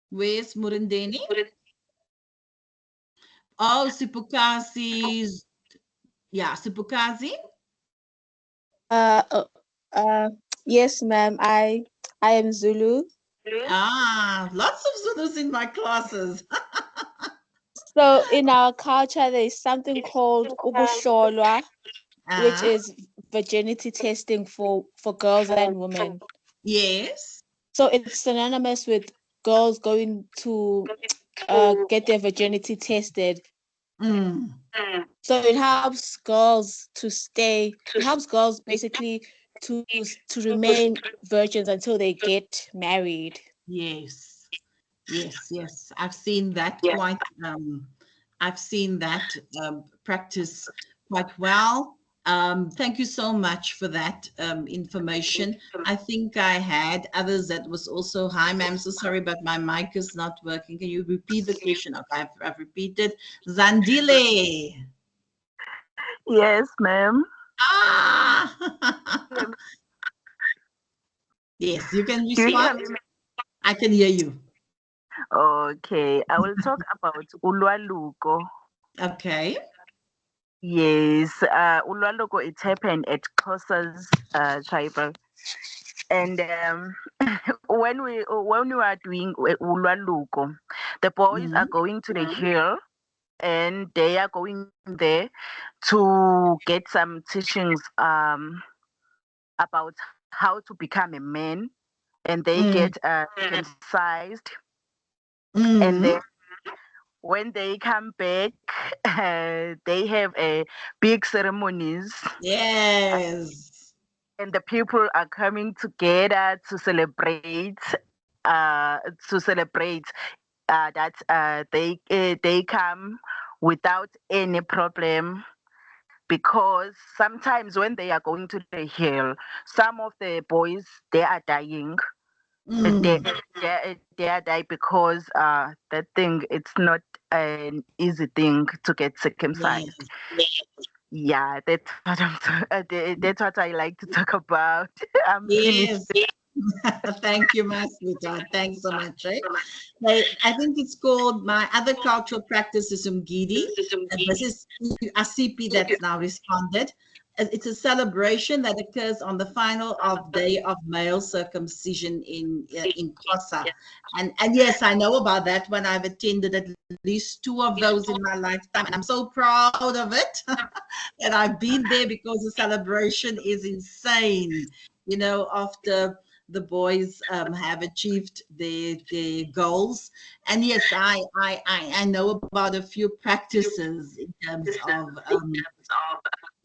C: Where's Murendeni? Oh, Sipukazi's. Yeah, Sipukazi.
J: Uh, uh, uh, yes, ma'am. I am Zulu.
C: Ah, lots of Zulus in my classes.
J: So in our culture, there is something called ubusholwa, which is virginity testing for girls and women.
C: Yes.
J: So it's synonymous with girls going to get their virginity tested. So it helps girls to stay. It helps girls basically to remain virgins until they get married.
C: Yes. Yes, yes. I've seen that I've seen that practice quite well. Thank you so much for that information. I think I had others that was also, hi ma'am, so sorry, but my mic is not working. Can you repeat the question? Okay, I've repeated. Zandile.
K: Yes, ma'am.
C: Ah! Yes, you can
K: Do you hear
C: respond.
K: me?
C: I can hear you.
K: Okay, I will talk about ulwaluko.
C: Okay.
K: Yes, ulwaluko, it happened at Xhosa's tribal, and when we are doing ulwaluko, the boys are going to the hill, and they are going there to get some teachings about how to become a man, and they get circumcised, and then when they come back, they have a big ceremonies.
C: Yes.
K: And the people are coming together to celebrate, uh, to celebrate that they come without any problem, because sometimes when they are going to the hill, some of the boys, they are dying. They are dying because that thing, it's not an easy thing to get circumcised. Yeah, that's what that's what I like to talk about. I'm
C: Yes.
K: finished.
C: Thank you, my sweetheart. Thanks so much. Right? I think it's called, my other cultural practice is Umgidi. And this is Asipi that's now responded. It's a celebration that occurs on the final of day of male circumcision in Xhosa. And yes, I know about that one. I've attended at least 2 of those in my lifetime, and I'm so proud of it that I've been there, because the celebration is insane. You know, after the boys have achieved their goals. And yes, I know about a few practices in terms of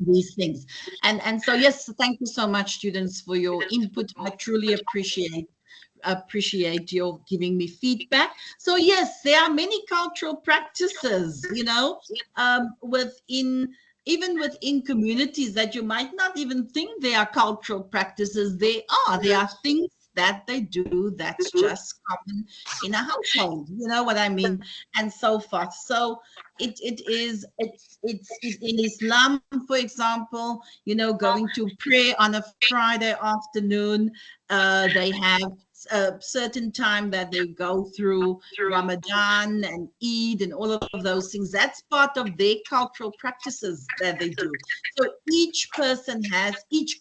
C: these things. And so yes, thank you so much, students, for your input. I truly appreciate your giving me feedback. So yes, there are many cultural practices, you know, within, even within communities, that you might not even think they are cultural practices. There are things that they do that's just common in a household, you know what I mean, and so forth. So it's in Islam, for example, you know, going to pray on a Friday afternoon. They have a certain time that they go through Ramadan and Eid and all of those things. That's part of their cultural practices that they do. So each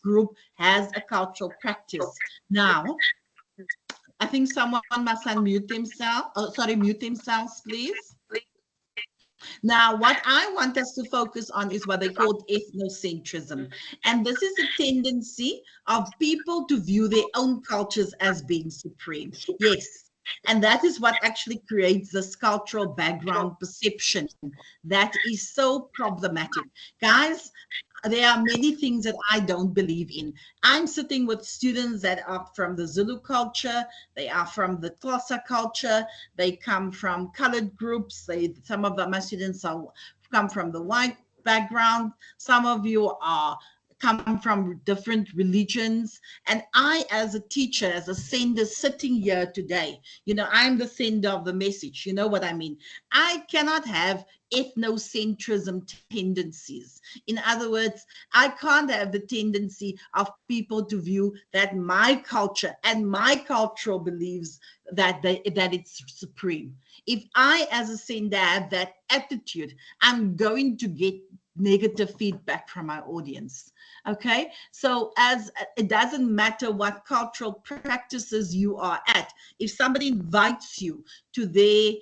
C: group has a cultural practice. Now, I think someone must unmute themselves. Oh, sorry, mute themselves, please. Now, what I want us to focus on is what they call ethnocentrism. And this is a tendency of people to view their own cultures as being supreme. Yes. And that is what actually creates this cultural background perception that is so problematic. Guys, there are many things that I don't believe in. I'm sitting with students that are from the Zulu culture, they are from the Xhosa culture, they come from colored groups. Some of my students come from the white background. Some of you come from different religions. And I, as a teacher, as a sender sitting here today, you know, I'm the sender of the message. You know what I mean? I cannot have ethnocentrism tendencies. In other words, I can't have the tendency of people to view that my culture and my cultural beliefs that it's supreme. If I, as a sender, have that attitude, I'm going to get negative feedback from my audience. Okay, so as it doesn't matter what cultural practices you are at, if somebody invites you to their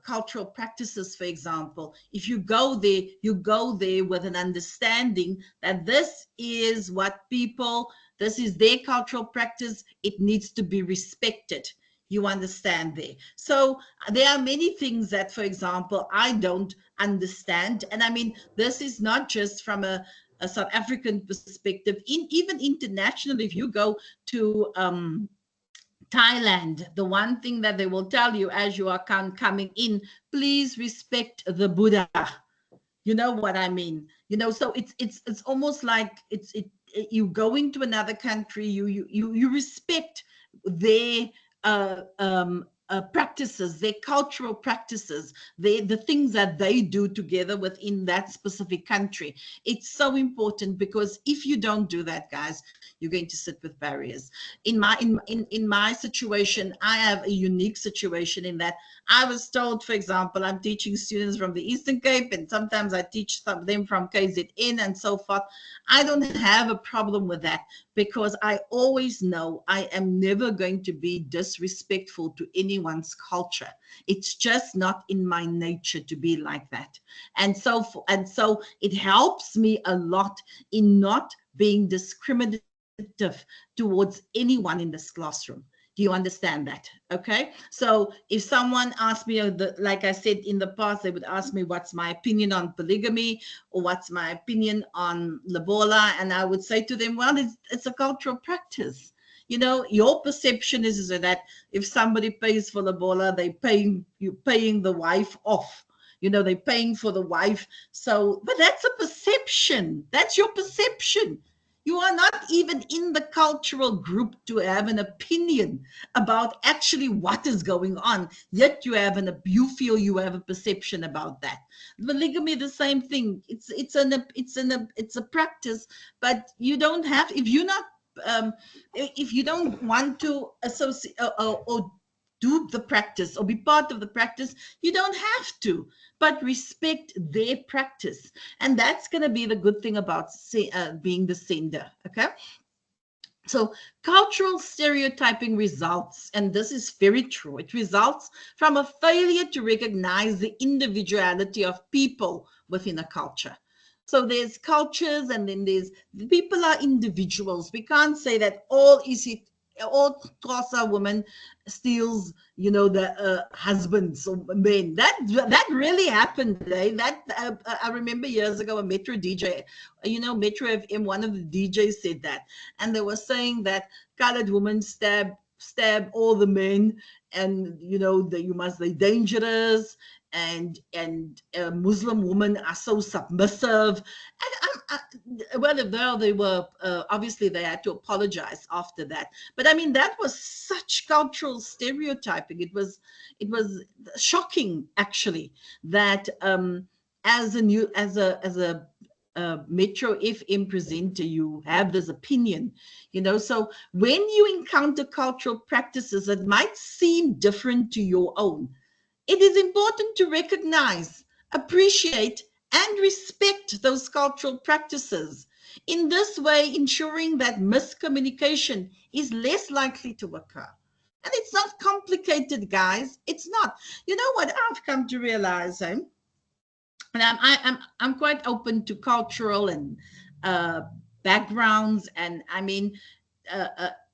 C: cultural practices, for example, if you go there with an understanding that this is their cultural practice, it needs to be respected. You understand there. So there are many things that, for example, I don't understand. And I mean, this is not just from a South African perspective. Even internationally, if you go to Thailand, the one thing that they will tell you as you are coming in, please respect the Buddha. You know what I mean? So it's almost like you go into another country, you respect their practices, their cultural practices, the things that they do together within that specific country. It's so important, because if you don't do that, guys, you're going to sit with barriers. In my situation, I have a unique situation in that I was told, for example, I'm teaching students from the Eastern Cape, and sometimes I teach some of them from KZN and so forth. I don't have a problem with that, because I always know I am never going to be disrespectful to anyone's culture. It's just not in my nature to be like that. And so it helps me a lot in not being discriminative towards anyone in this classroom. Do you understand that? Okay. So if someone asks me, like I said in the past, they would ask me what's my opinion on polygamy, or what's my opinion on lobola, and I would say to them, well, it's a cultural practice. Your perception is that if somebody pays for lobola, you're paying the wife off. They're paying for the wife. So, but that's a perception. That's your perception. You are not even in the cultural group to have an opinion about actually what is going on, yet you feel you have a perception about that. Polygamy, the same thing. It's a practice, but you don't have, if you don't want to associate or do the practice or be part of the practice, you don't have to, but respect their practice. And that's going to be the good thing about being the sender. Okay. So cultural stereotyping results, and this is very true, it results from a failure to recognize the individuality of people within a culture. So there's cultures, and then people are individuals. We can't say that all Xhosa women steals, the husbands or men. That really happened. I remember years ago a Metro DJ, Metro FM, one of the DJs said that, and they were saying that colored women stab all the men, and they're dangerous, and Muslim women are so submissive. And they were obviously they had to apologize after that. But I mean, that was such cultural stereotyping. It was shocking, actually, that as a Metro FM presenter, you have this opinion, so when you encounter cultural practices that might seem different to your own, it is important to recognize, appreciate, and respect those cultural practices. In this way, ensuring that miscommunication is less likely to occur. And it's not complicated, guys. It's not. You know what I've come to realize, and I'm quite open to cultural and backgrounds, and I mean,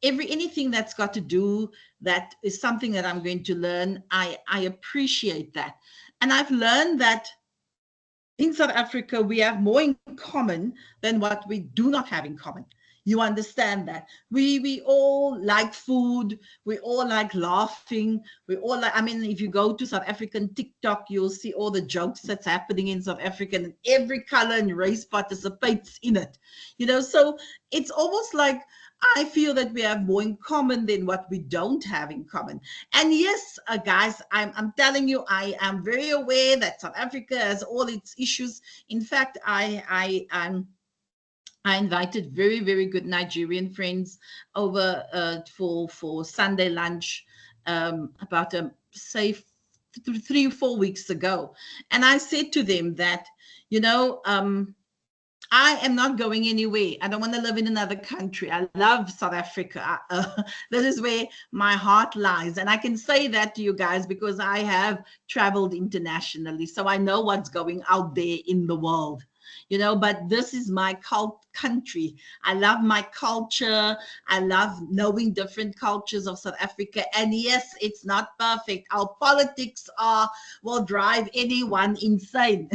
C: anything that's got to do, that is something that I'm going to learn. I appreciate that. And I've learned that in South Africa, we have more in common than what we do not have in common. You understand that? We all like food. We all like laughing. We all like, I mean, if you go to South African TikTok, you'll see all the jokes that's happening in South Africa, and every color and race participates in it. So it's almost like I feel that we have more in common than what we don't have in common. And yes, guys, I'm telling you, I am very aware that South Africa has all its issues. In fact, I invited very, very good Nigerian friends over for Sunday lunch about say 3 or 4 weeks ago. And I said to them that, I am not going anywhere. I don't want to live in another country. I love South Africa. That is where my heart lies. And I can say that to you guys because I have traveled internationally. So I know what's going out there in the world. But this is my country. I love my culture. I love knowing different cultures of South Africa. And yes, it's not perfect. Our politics will drive anyone insane.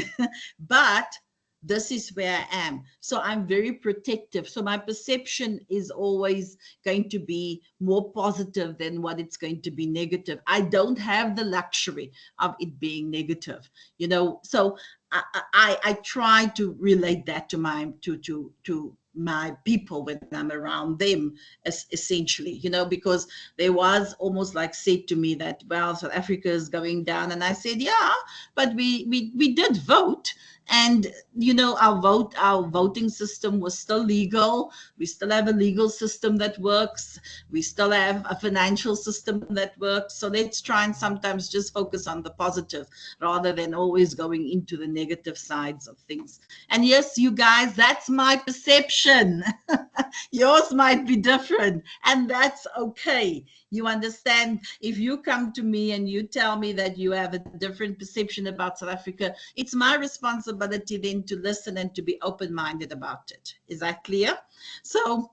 C: But this is where I am. So I'm very protective. So my perception is always going to be more positive than what it's going to be negative. I don't have the luxury of it being negative, you know. So I try to relate that to my people when I'm around them, essentially, you know, because there was almost like said to me that, well, South Africa is going down, and I said, yeah, but we did vote. And you know, our voting system was still legal. We still have a legal system that works. We still have a financial system that works. So let's try and sometimes just focus on the positive rather than always going into the negative sides of things. And yes, you guys, that's my perception. Yours might be different, and that's okay. You understand? If you come to me and you tell me that you have a different perception about South Africa, it's my responsibility then to listen and to be open-minded about it. Is that clear? So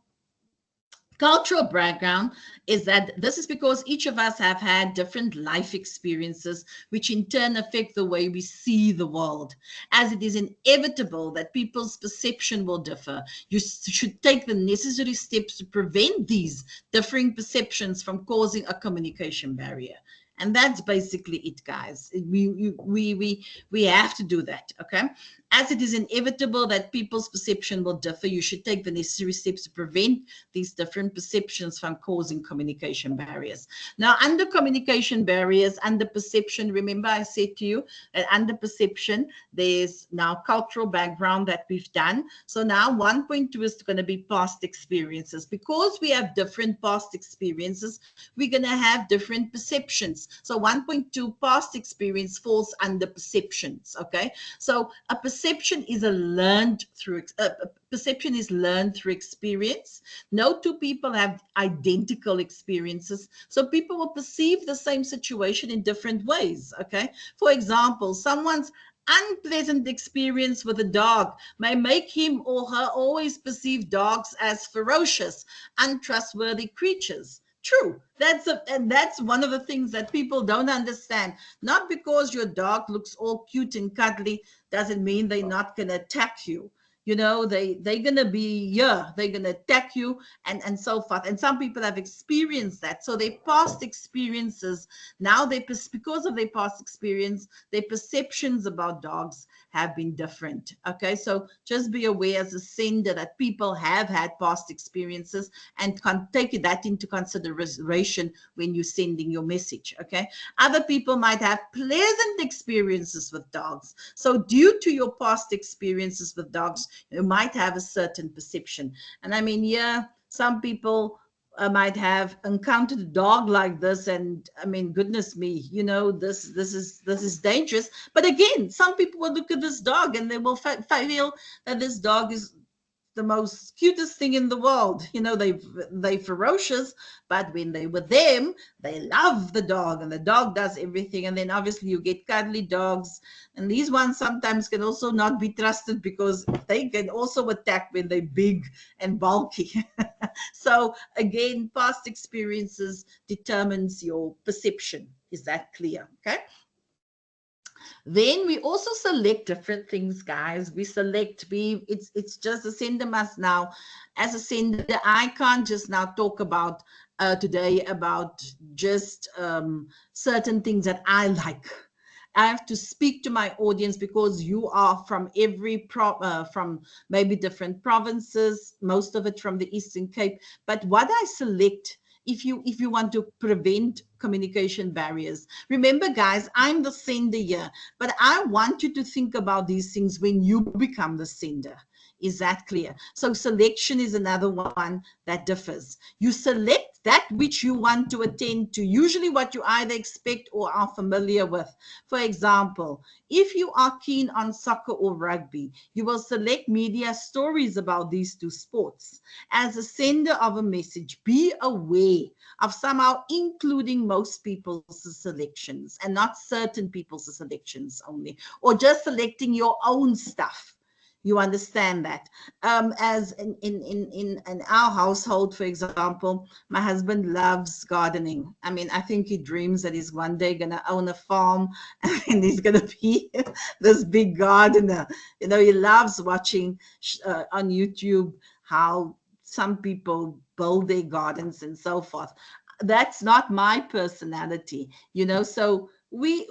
C: cultural background is that this is because each of us have had different life experiences, which in turn affect the way we see the world. As it is inevitable that people's perception will differ, you should take the necessary steps to prevent these differing perceptions from causing a communication barrier. And that's basically it, guys. We have to do that, okay? As it is inevitable that people's perception will differ, you should take the necessary steps to prevent these different perceptions from causing communication barriers. Now, under communication barriers, under perception, remember I said to you that under perception, there's now cultural background that we've done. So now 1.2 is going to be past experiences. Because we have different past experiences, we're going to have different perceptions. So 1.2 past experience falls under perceptions, okay? So a perception is learned through experience. No two people have identical experiences, so people will perceive the same situation in different ways, okay? For example, someone's unpleasant experience with a dog may make him or her always perceive dogs as ferocious, untrustworthy creatures. True. And that's one of the things that people don't understand. Not because your dog looks all cute and cuddly doesn't mean they're not going to attack you. You know, they're going to be, yeah, they're going to attack you and so forth. And some people have experienced that. So their past experiences, now because of their past experience, their perceptions about dogs have been different. Okay, so just be aware as a sender that people have had past experiences and can take that into consideration when you're sending your message. Okay, other people might have pleasant experiences with dogs. So due to your past experiences with dogs, you might have a certain perception. And I mean, yeah, some people might have encountered a dog like this, and I mean, goodness me, you know, this is dangerous. But again, some people will look at this dog and they will feel that this dog is the most cutest thing in the world. You know, they ferocious, but when they with them, they love the dog, and the dog does everything. And then obviously you get cuddly dogs, and these ones sometimes can also not be trusted because they can also attack when they're big and bulky. So again, past experiences determines your perception. Is that clear? Okay. Then we also select different things, guys. We select, it's just a sender must now. As a sender, I can't just now talk about today about just certain things that I like. I have to speak to my audience because you are from from maybe different provinces, most of it from the Eastern Cape. But what I select, if you want to prevent communication barriers, remember, guys, I'm the sender here, but I want you to think about these things when you become the sender. Is that clear? So selection is another one that differs. You select that which you want to attend to, usually what you either expect or are familiar with. For example, if you are keen on soccer or rugby, you will select media stories about these two sports. As a sender of a message, be aware of somehow including most people's selections and not certain people's selections only, or just selecting your own stuff. You understand that? As in our household, for example, my husband loves gardening. I mean, I think he dreams that he's one day gonna own a farm and he's gonna be this big gardener. You know, he loves watching on YouTube how some people build their gardens and so forth. That's not my personality, you know. So we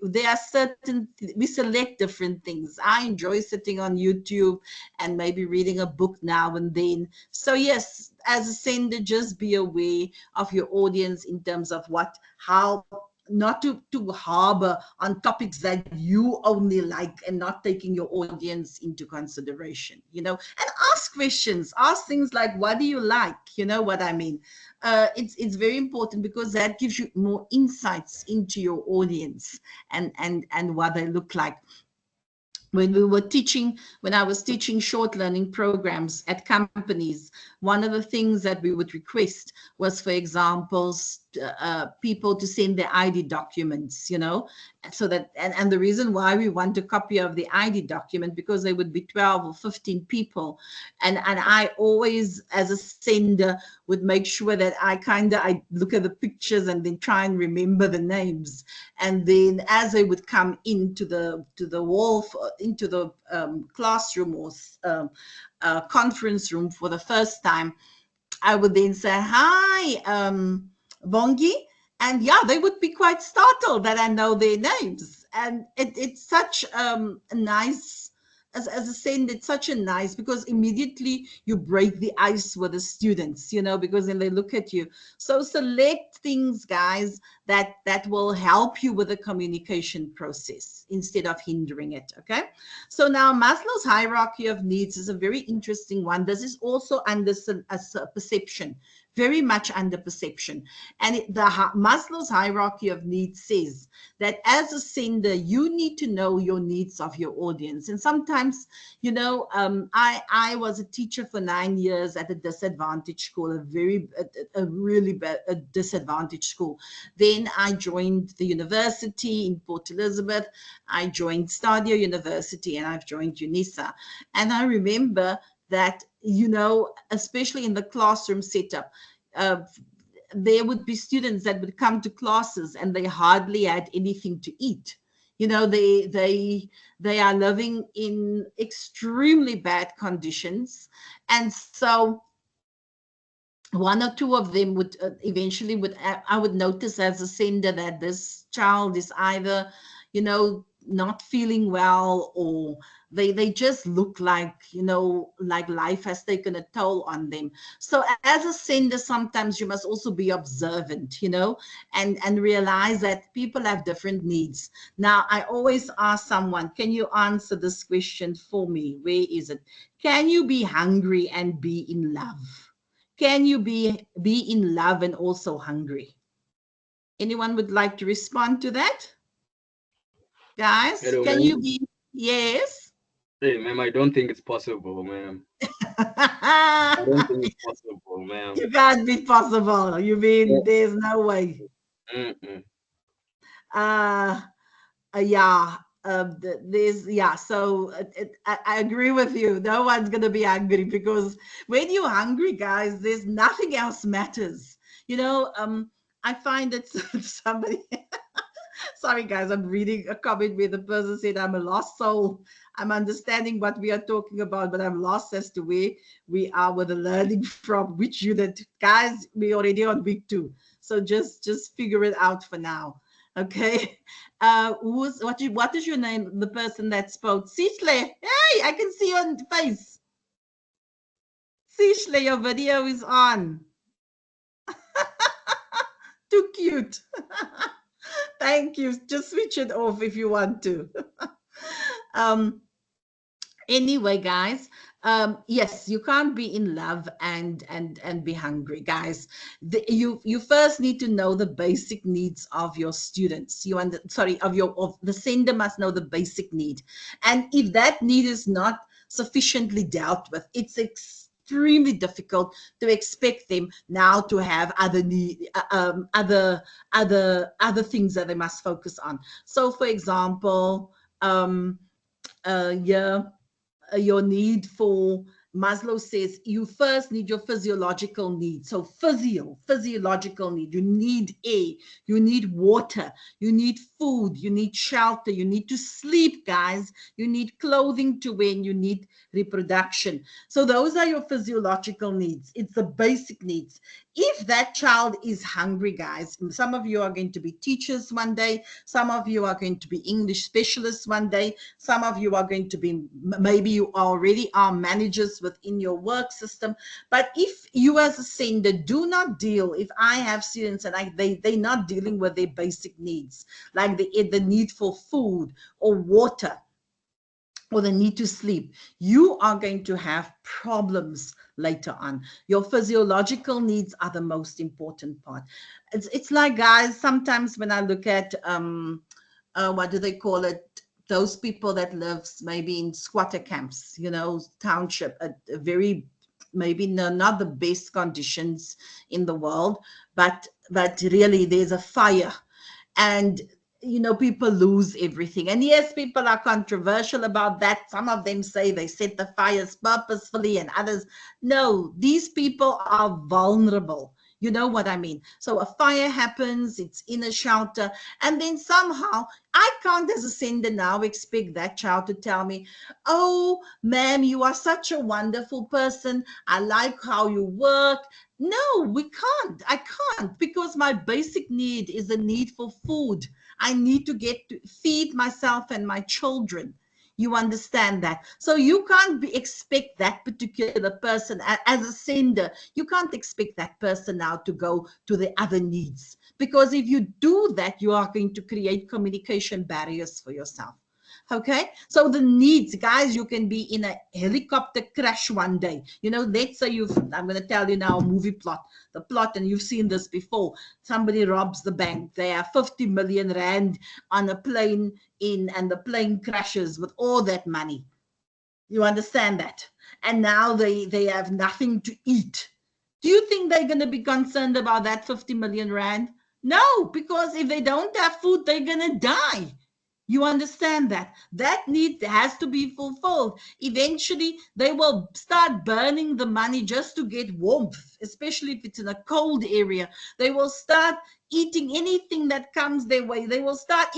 C: there are certain, we select different things. I enjoy sitting on YouTube and maybe reading a book now and then. So yes, as a sender, just be aware of your audience in terms of what, how not to harbor on topics that you only like, and not taking your audience into consideration, you know. And ask questions, ask things like, what do you like, you know what I mean. It's very important, because that gives you more insights into your audience and what they look like. When I was teaching short learning programs at companies, one of the things that we would request was, for example, people to send their ID documents, you know, so that, and the reason why we want a copy of the ID document, because there would be 12 or 15 people. And I always, as a sender, would make sure that I look at the pictures and then try and remember the names. And then as they would come into the wall, into the classroom or conference room for the first time, I would then say, hi, Bongi. And yeah, they would be quite startled that I know their names. And it's such a nice, as a send, it's such a nice, because immediately you break the ice with the students, you know, because then they look at you. So select things, guys, that will help you with the communication process instead of hindering it. Okay. So now Maslow's hierarchy of needs is a very interesting one. This is also under a perception, very much under perception. And Maslow's hierarchy of needs says that as a sender, you need to know your needs of your audience. And sometimes, you know, I was a teacher for 9 years at a disadvantaged school, a really bad, a disadvantaged school. Then I joined the university in Port Elizabeth. I joined Stadio University, and I've joined UNISA. And I remember that, you know, especially in the classroom setup, there would be students that would come to classes and they hardly had anything to eat. You know, they are living in extremely bad conditions. And so one or two of them would eventually I would notice as a sender that this child is either, you know, not feeling well, or they just look like, you know, like life has taken a toll on them. So as a sender, sometimes you must also be observant, you know, and realize that people have different needs. Now, I always ask someone, can you answer this question for me? Where is it? Can you be hungry and be in love? Can you be in love and also hungry? Anyone would like to respond to that? Guys,
L: Hello,
C: can
L: ma'am.
C: you be? Yes.
L: Hey, ma'am, I don't think it's possible, ma'am. I don't think it's possible, ma'am.
C: You can't be possible. You mean there's no way?
L: Mm-mm.
C: Yeah. Yeah. So I agree with you. No one's gonna be hungry, because when you're hungry, guys, there's nothing else matters. You know. I find that somebody. Sorry, guys, I'm reading a comment where the person said, I'm a lost soul. I'm understanding what we are talking about, but I'm lost as to where we are with the learning from which unit. Guys, we already on week 2. So just figure it out for now. Okay. What is your name? The person that spoke. Sishle. Hey, I can see your face. Sishle, your video is on. Too cute. Thank you. Just switch it off if you want to. Anyway, guys, yes, you can't be in love and be hungry, guys. You first need to know the basic needs of your students. Of the sender must know the basic need, and if that need is not sufficiently dealt with, it's extremely difficult to expect them now to have other things that they must focus on. So, for example, yeah. your need for, Maslow says you first need your physiological needs. So physiological need. You need air, you need water, you need food, you need shelter, you need to sleep, guys. You need clothing to wear, and you need reproduction. So those are your physiological needs. It's the basic needs. If that child is hungry, guys, some of you are going to be teachers one day, some of you are going to be English specialists one day, some of you are going to be, maybe you already are managers within your work system. But if you as a sender do not deal, if I have students and they're not dealing with their basic needs, like the need for food or water, or the need to sleep, you are going to have problems later on. Your physiological needs are the most important part. It's like, guys, sometimes when I look at what do they call it, those people that lives maybe in squatter camps, township, a very, maybe not the best conditions in the world, but really there's a fire, and people lose everything. And yes, people are controversial about that. Some of them say they set the fires purposefully, and others, no, these people are vulnerable. You know what I mean? So a fire happens, it's in a shelter, and then somehow I can't, as a sender now, expect that child to tell me, oh, ma'am, you are such a wonderful person. I like how you work. No, we can't. I can't, because my basic need is the need for food. I need to get to feed myself and my children. You understand that? So you can't expect that particular person as a sender. You can't expect that person now to go to the other needs, because if you do that, you are going to create communication barriers for yourself. Okay, so the needs, guys, you can be in a helicopter crash one day. Let's say I'm going to tell you now a movie plot, the plot, and you've seen this before. Somebody robs the bank. They have 50 million rand on a plane and the plane crashes with all that money. You understand that? And now they have nothing to eat. Do you think they're going to be concerned about that 50 million rand? No, because if they don't have food, they're going to die. You understand that? That need has to be fulfilled. Eventually, they will start burning the money just to get warmth, especially if it's in a cold area. They will start eating anything that comes their way. They will start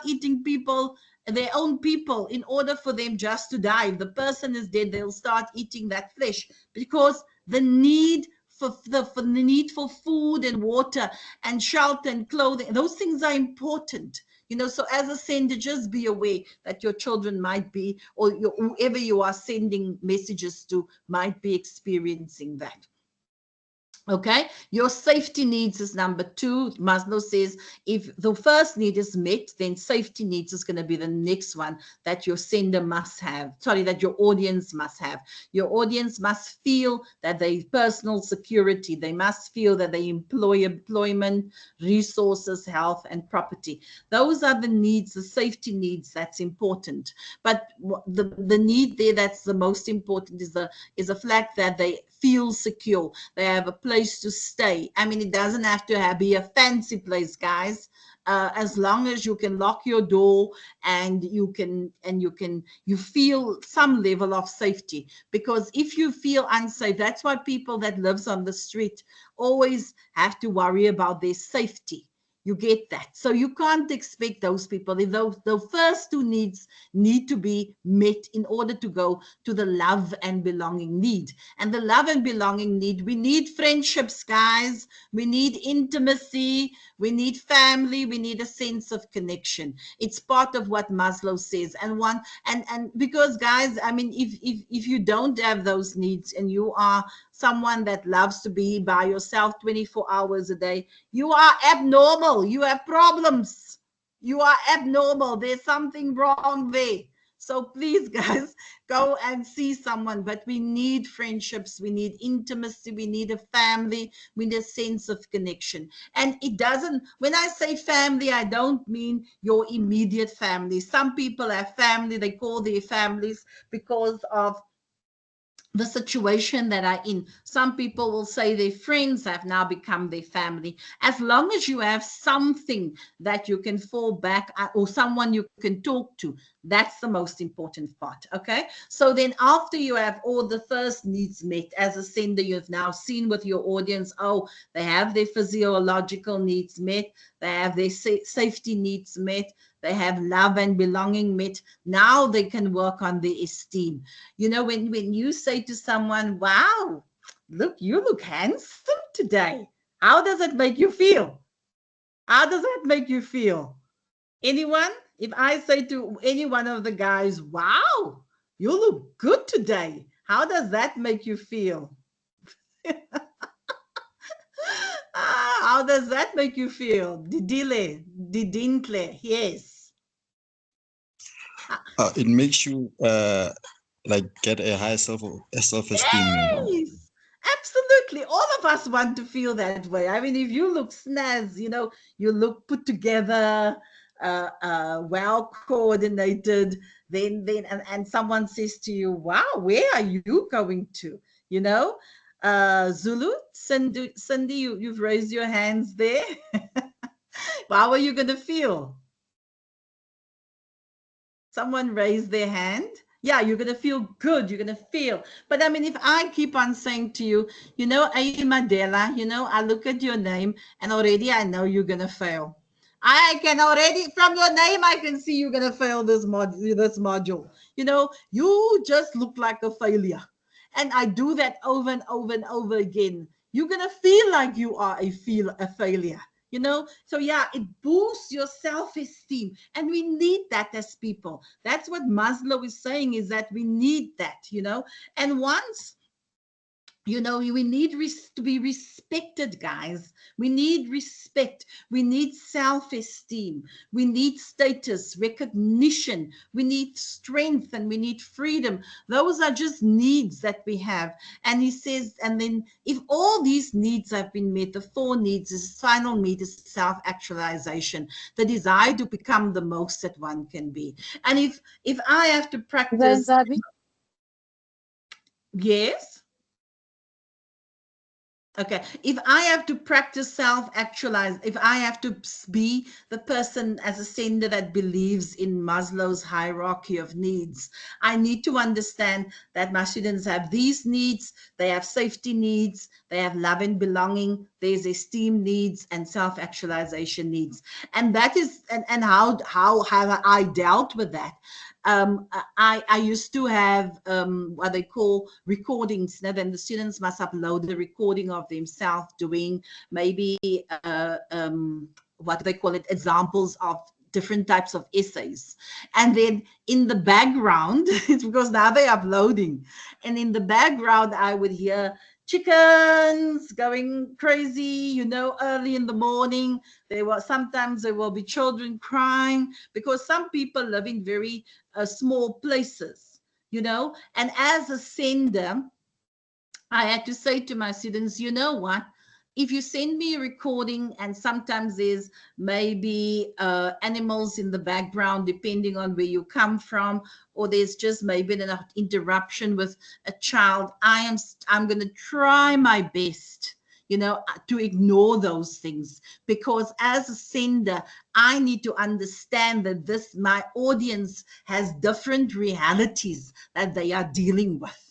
C: eating people, their own people, in order for them just to die. If the person is dead, they'll start eating that flesh, because the need for the need for food and water and shelter and clothing, those things are important. So as a sender, just be aware that your children might be, or whoever you are sending messages to, might be experiencing that. Okay, your safety needs is number 2. Maslow says if the first need is met, then safety needs is going to be the next one that your sender must have. Sorry, that your audience must have. Your audience must feel that they personal security. They must feel that they employment, resources, health, and property. Those are the needs, the safety needs. That's important. But the need there that's the most important is the fact that they feel secure. They have a place to stay. I mean, it doesn't have to be a fancy place, guys. As long as you can lock your door and you feel some level of safety. Because if you feel unsafe, that's why people that lives on the street always have to worry about their safety. You get that? So you can't expect those people. The first 2 needs need to be met in order to go to the love and belonging need. And the love and belonging need, we need friendships, guys. We need intimacy. We need family. We need a sense of connection. It's part of what Maslow says. And because, guys, I mean, if you don't have those needs and you are someone that loves to be by yourself 24 hours a day, you are abnormal. You have problems. You are abnormal. There's something wrong there. So please, guys, go and see someone. But we need friendships. We need intimacy. We need a family. We need a sense of connection. And it doesn't, when I say family, I don't mean your immediate family. Some people have family. They call their families because of the situation that are in. Some people will say their friends have now become their family. As long as you have something that you can fall back at, or someone you can talk to, that's the most important part. Okay. So then after you have all the first needs met, as a sender, you've now seen with your audience, oh, they have their physiological needs met, they have their safety needs met, they have love and belonging met. Now they can work on the esteem. You know, when you say to someone, wow, look, you look handsome today. How does it make you feel? How does that make you feel? Anyone? If I say to any one of the guys, wow, you look good today. How does that make you feel? How does that make you feel? Didile, didintle, yes.
M: It makes you like get a high self-esteem.
C: Yes, absolutely. All of us want to feel that way. I mean, if you look snaz, you know, you look put together, well coordinated, then and someone says to you, wow, where are you going to? You know, Zulu, Cindy, you've raised your hands there. How are you going to feel? Someone raised their hand. Yeah, you're going to feel good. You're going to feel. But I mean, if I keep on saying to you, you know, Ayi Mandela, you know, I look at your name and already I know you're going to fail. I can already, from your name, I can see you're going to fail this module. You know, you just look like a failure. And I do that over and over and over again. You're going to feel like you are a failure. You know, so yeah, it boosts your self-esteem, and we need that as people. That's what Maslow is saying, is that we need that, you know. And once, you know, we need to be respected, guys. We need respect. We need self-esteem. We need status, recognition. We need strength, and we need freedom. Those are just needs that we have. And he says, and then if all these needs have been met, the four needs, is final need is self-actualization, the desire to become the most that one can be. And if I have to practice, yes. Okay, if I have to practice self-actualize, if I have to be the person as a sender that believes in Maslow's hierarchy of needs, I need to understand that my students have these needs, they have safety needs, they have love and belonging, there's esteem needs and self-actualization needs. And that is, and how have I dealt with that? I used to have what they call recordings. Now, then the students must upload the recording of themselves doing maybe what do they call it, examples of different types of essays. And then in the background, it's because now they're uploading, and in the background I would hear chickens going crazy, you know, early in the morning. Sometimes there will be children crying, because some people live in very small places, you know. And as a sender, I had to say to my students, you know what? If you send me a recording and sometimes there's maybe animals in the background, depending on where you come from, or there's just maybe an interruption with a child, I'm going to try my best, you know, to ignore those things, because as a sender, I need to understand that my audience has different realities that they are dealing with.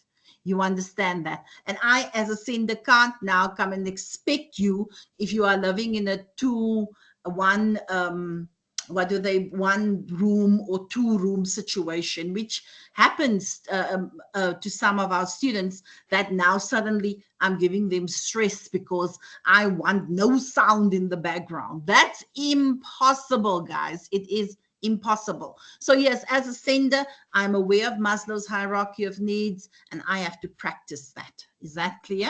C: You understand that? And I, as a sender, can't now come and expect you, if you are living in a one room or two room situation, which happens to some of our students, that now suddenly I'm giving them stress because I want no sound in the background. That's impossible, guys. It is impossible. So yes, as a sender, I'm aware of Maslow's hierarchy of needs, and I have to practice that. Is that clear?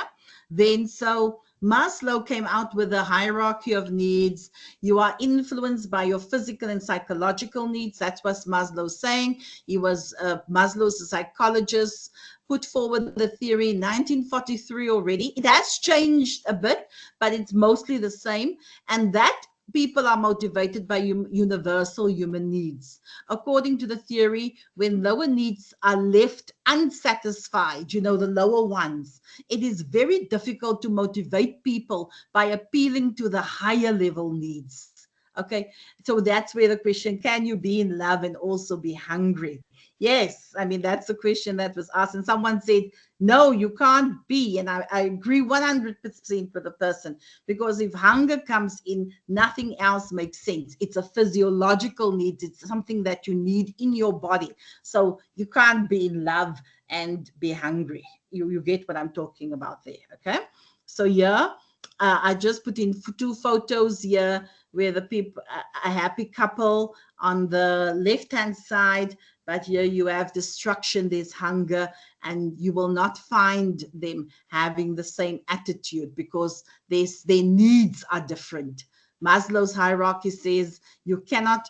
C: Then so Maslow came out with a hierarchy of needs. You are influenced by your physical and psychological needs. That's what Maslow's saying. He was Maslow's a psychologist, put forward the theory in 1943 already. It has changed a bit, but it's mostly the same. And that people are motivated by universal human needs. According to the theory, when lower needs are left unsatisfied, you know, the lower ones, it is very difficult to motivate people by appealing to the higher level needs. Okay, so that's where the question, can you be in love and also be hungry? Yes, I mean, that's the question that was asked. And someone said, no, you can't be. And I agree 100% with the person, because if hunger comes in, nothing else makes sense. It's a physiological need. It's something that you need in your body. So you can't be in love and be hungry. You get what I'm talking about there, okay? So yeah, I just put in 2 photos here where the people, a happy couple on the left-hand side, but here you have destruction, there's hunger, and you will not find them having the same attitude because their needs are different. Maslow's hierarchy says you cannot,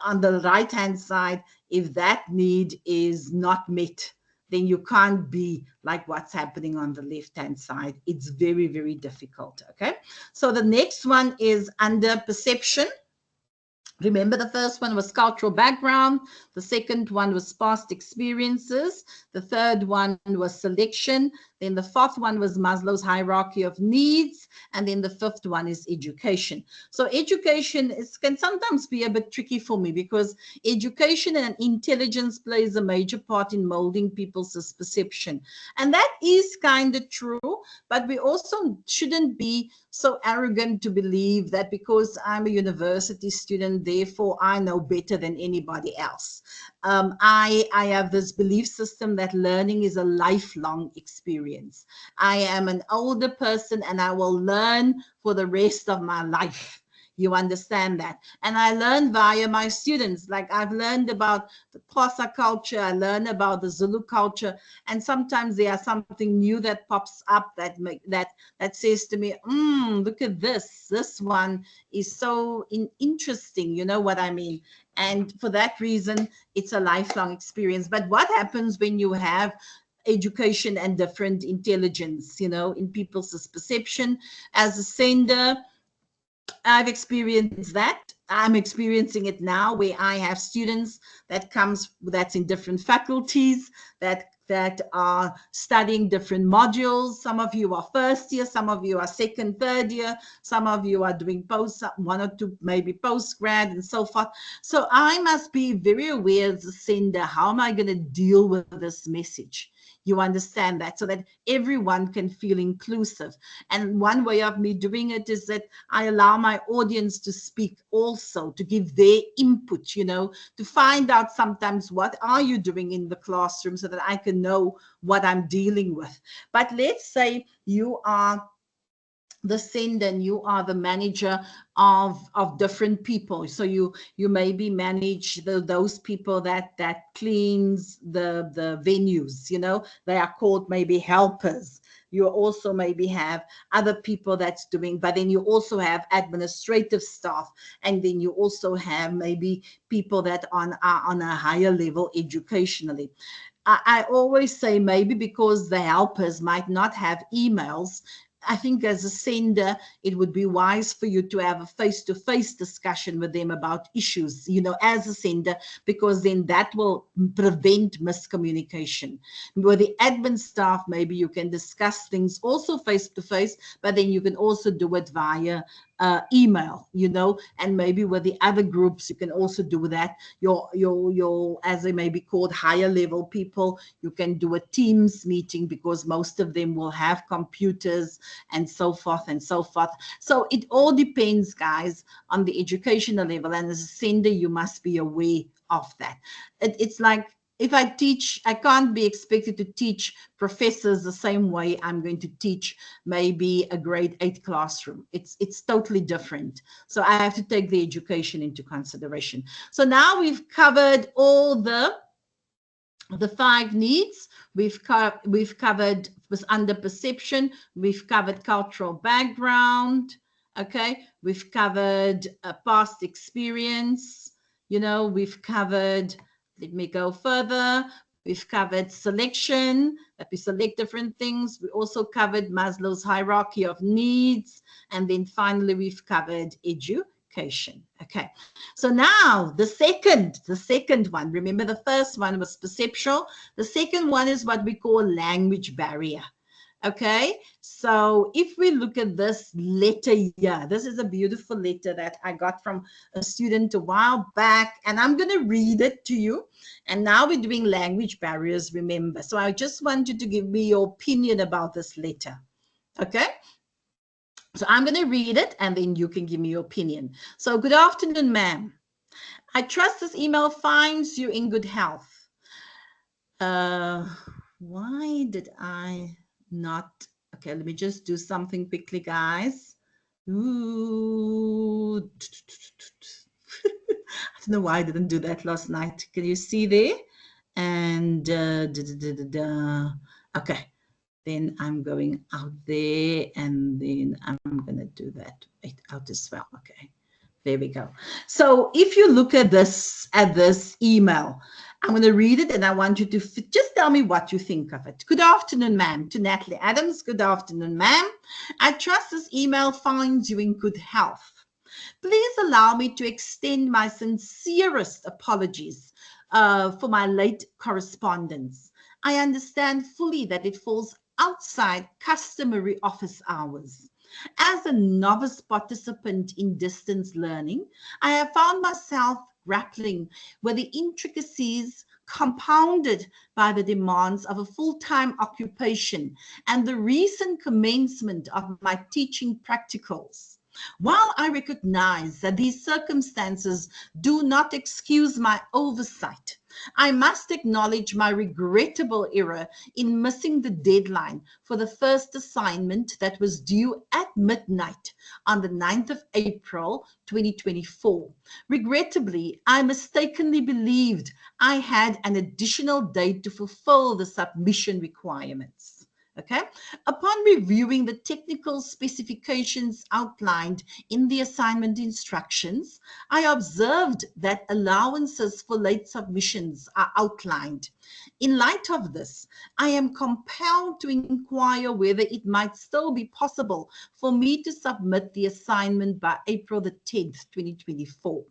C: on the right-hand side, if that need is not met, then you can't be like what's happening on the left-hand side. It's very, very difficult, okay? So the next one is under perception. Remember, the first one was cultural background. The second one was past experiences. The third one was selection. Then the fourth one was Maslow's hierarchy of needs. And then the fifth one is education. So education can sometimes be a bit tricky for me, because education and intelligence plays a major part in molding people's perception. And that is kind of true, but we also shouldn't be so arrogant to believe that because I'm a university student, therefore I know better than anybody else. I have this belief system that learning is a lifelong experience. I am an older person and I will learn for the rest of my life. You understand that? And I learn via my students. Like I've learned about the Xhosa culture, I learn about the Zulu culture, and sometimes there's something new that pops up that says to me, look at this. This one is so interesting. You know what I mean? And for that reason, it's a lifelong experience. But what happens when you have education and different intelligence, you know, in people's perception? As a sender, I've experienced that. I'm experiencing it now, where I have students that's in different faculties that are studying different modules. Some of you are first year, some of you are second, third year, some of you are doing post, 1 or 2 maybe post grad and so forth. So I must be very aware as a sender, how am I going to deal with this message? You understand that, so that everyone can feel inclusive. And one way of me doing it is that I allow my audience to speak also, to give their input, you know, to find out sometimes what are you doing in the classroom so that I can know what I'm dealing with. But let's say you are the sender and you are the manager of different people. So you maybe manage those people that cleans the venues, you know, they are called maybe helpers. You also maybe have other people that's doing, but then you also have administrative staff, and then you also have maybe people that are on a higher level educationally. I always say maybe because the helpers might not have emails, I think as a sender, it would be wise for you to have a face-to-face discussion with them about issues, you know, as a sender, because then that will prevent miscommunication. With the admin staff, maybe you can discuss things also face-to-face, but then you can also do it via email, you know, and maybe with the other groups, you can also do that. Your as they may be called higher level people, you can do a Teams meeting because most of them will have computers and so forth and so forth. So it all depends, guys, on the educational level. And as a sender, you must be aware of that. It's like, if I teach, I can't be expected to teach professors the same way I'm going to teach maybe a grade 8 classroom. It's totally different. So I have to take the education into consideration. So now we've covered all the 5 needs. We've covered was under perception. We've covered cultural background. Okay, we've covered a past experience. You know, we've covered. Let me go further. We've covered selection, that we select different things. We also covered Maslow's hierarchy of needs. And then finally, we've covered education. Okay. So now the second one, remember the first one was perceptual. The second one is what we call language barrier. Okay, so if we look at this letter here, this is a beautiful letter that I got from a student a while back, and I'm going to read it to you. And now we're doing language barriers, remember. So I just want you to give me your opinion about this letter. Okay, so I'm going to read it, and then you can give me your opinion. So, good afternoon, ma'am. I trust this email finds you in good health. Why did I not? Okay, let me just do something quickly, guys. Ooh. I don't know why I didn't do that last night. Can you see there? And okay, then I'm going out there, and then I'm gonna do that out as well. Okay, there we go. So if you look at this email, I'm going to read it, and I want you to just tell me what you think of it. Good afternoon, ma'am. To Natalie Adams, good afternoon, ma'am. I trust this email finds you in good health. Please allow me to extend my sincerest apologies for my late correspondence. I understand fully that it falls outside customary office hours. As a novice participant in distance learning, I have found myself grappling with the intricacies compounded by the demands of a full-time occupation and the recent commencement of my teaching practicals. While I recognize that these circumstances do not excuse my oversight, I must acknowledge my regrettable error in missing the deadline for the first assignment that was due at midnight on the 9th of April, 2024. Regrettably, I mistakenly believed I had an additional date to fulfill the submission requirements. Okay. Upon reviewing the technical specifications outlined in the assignment instructions, I observed that allowances for late submissions are outlined. In light of this, I am compelled to inquire whether it might still be possible for me to submit the assignment by April the 10th, 2024.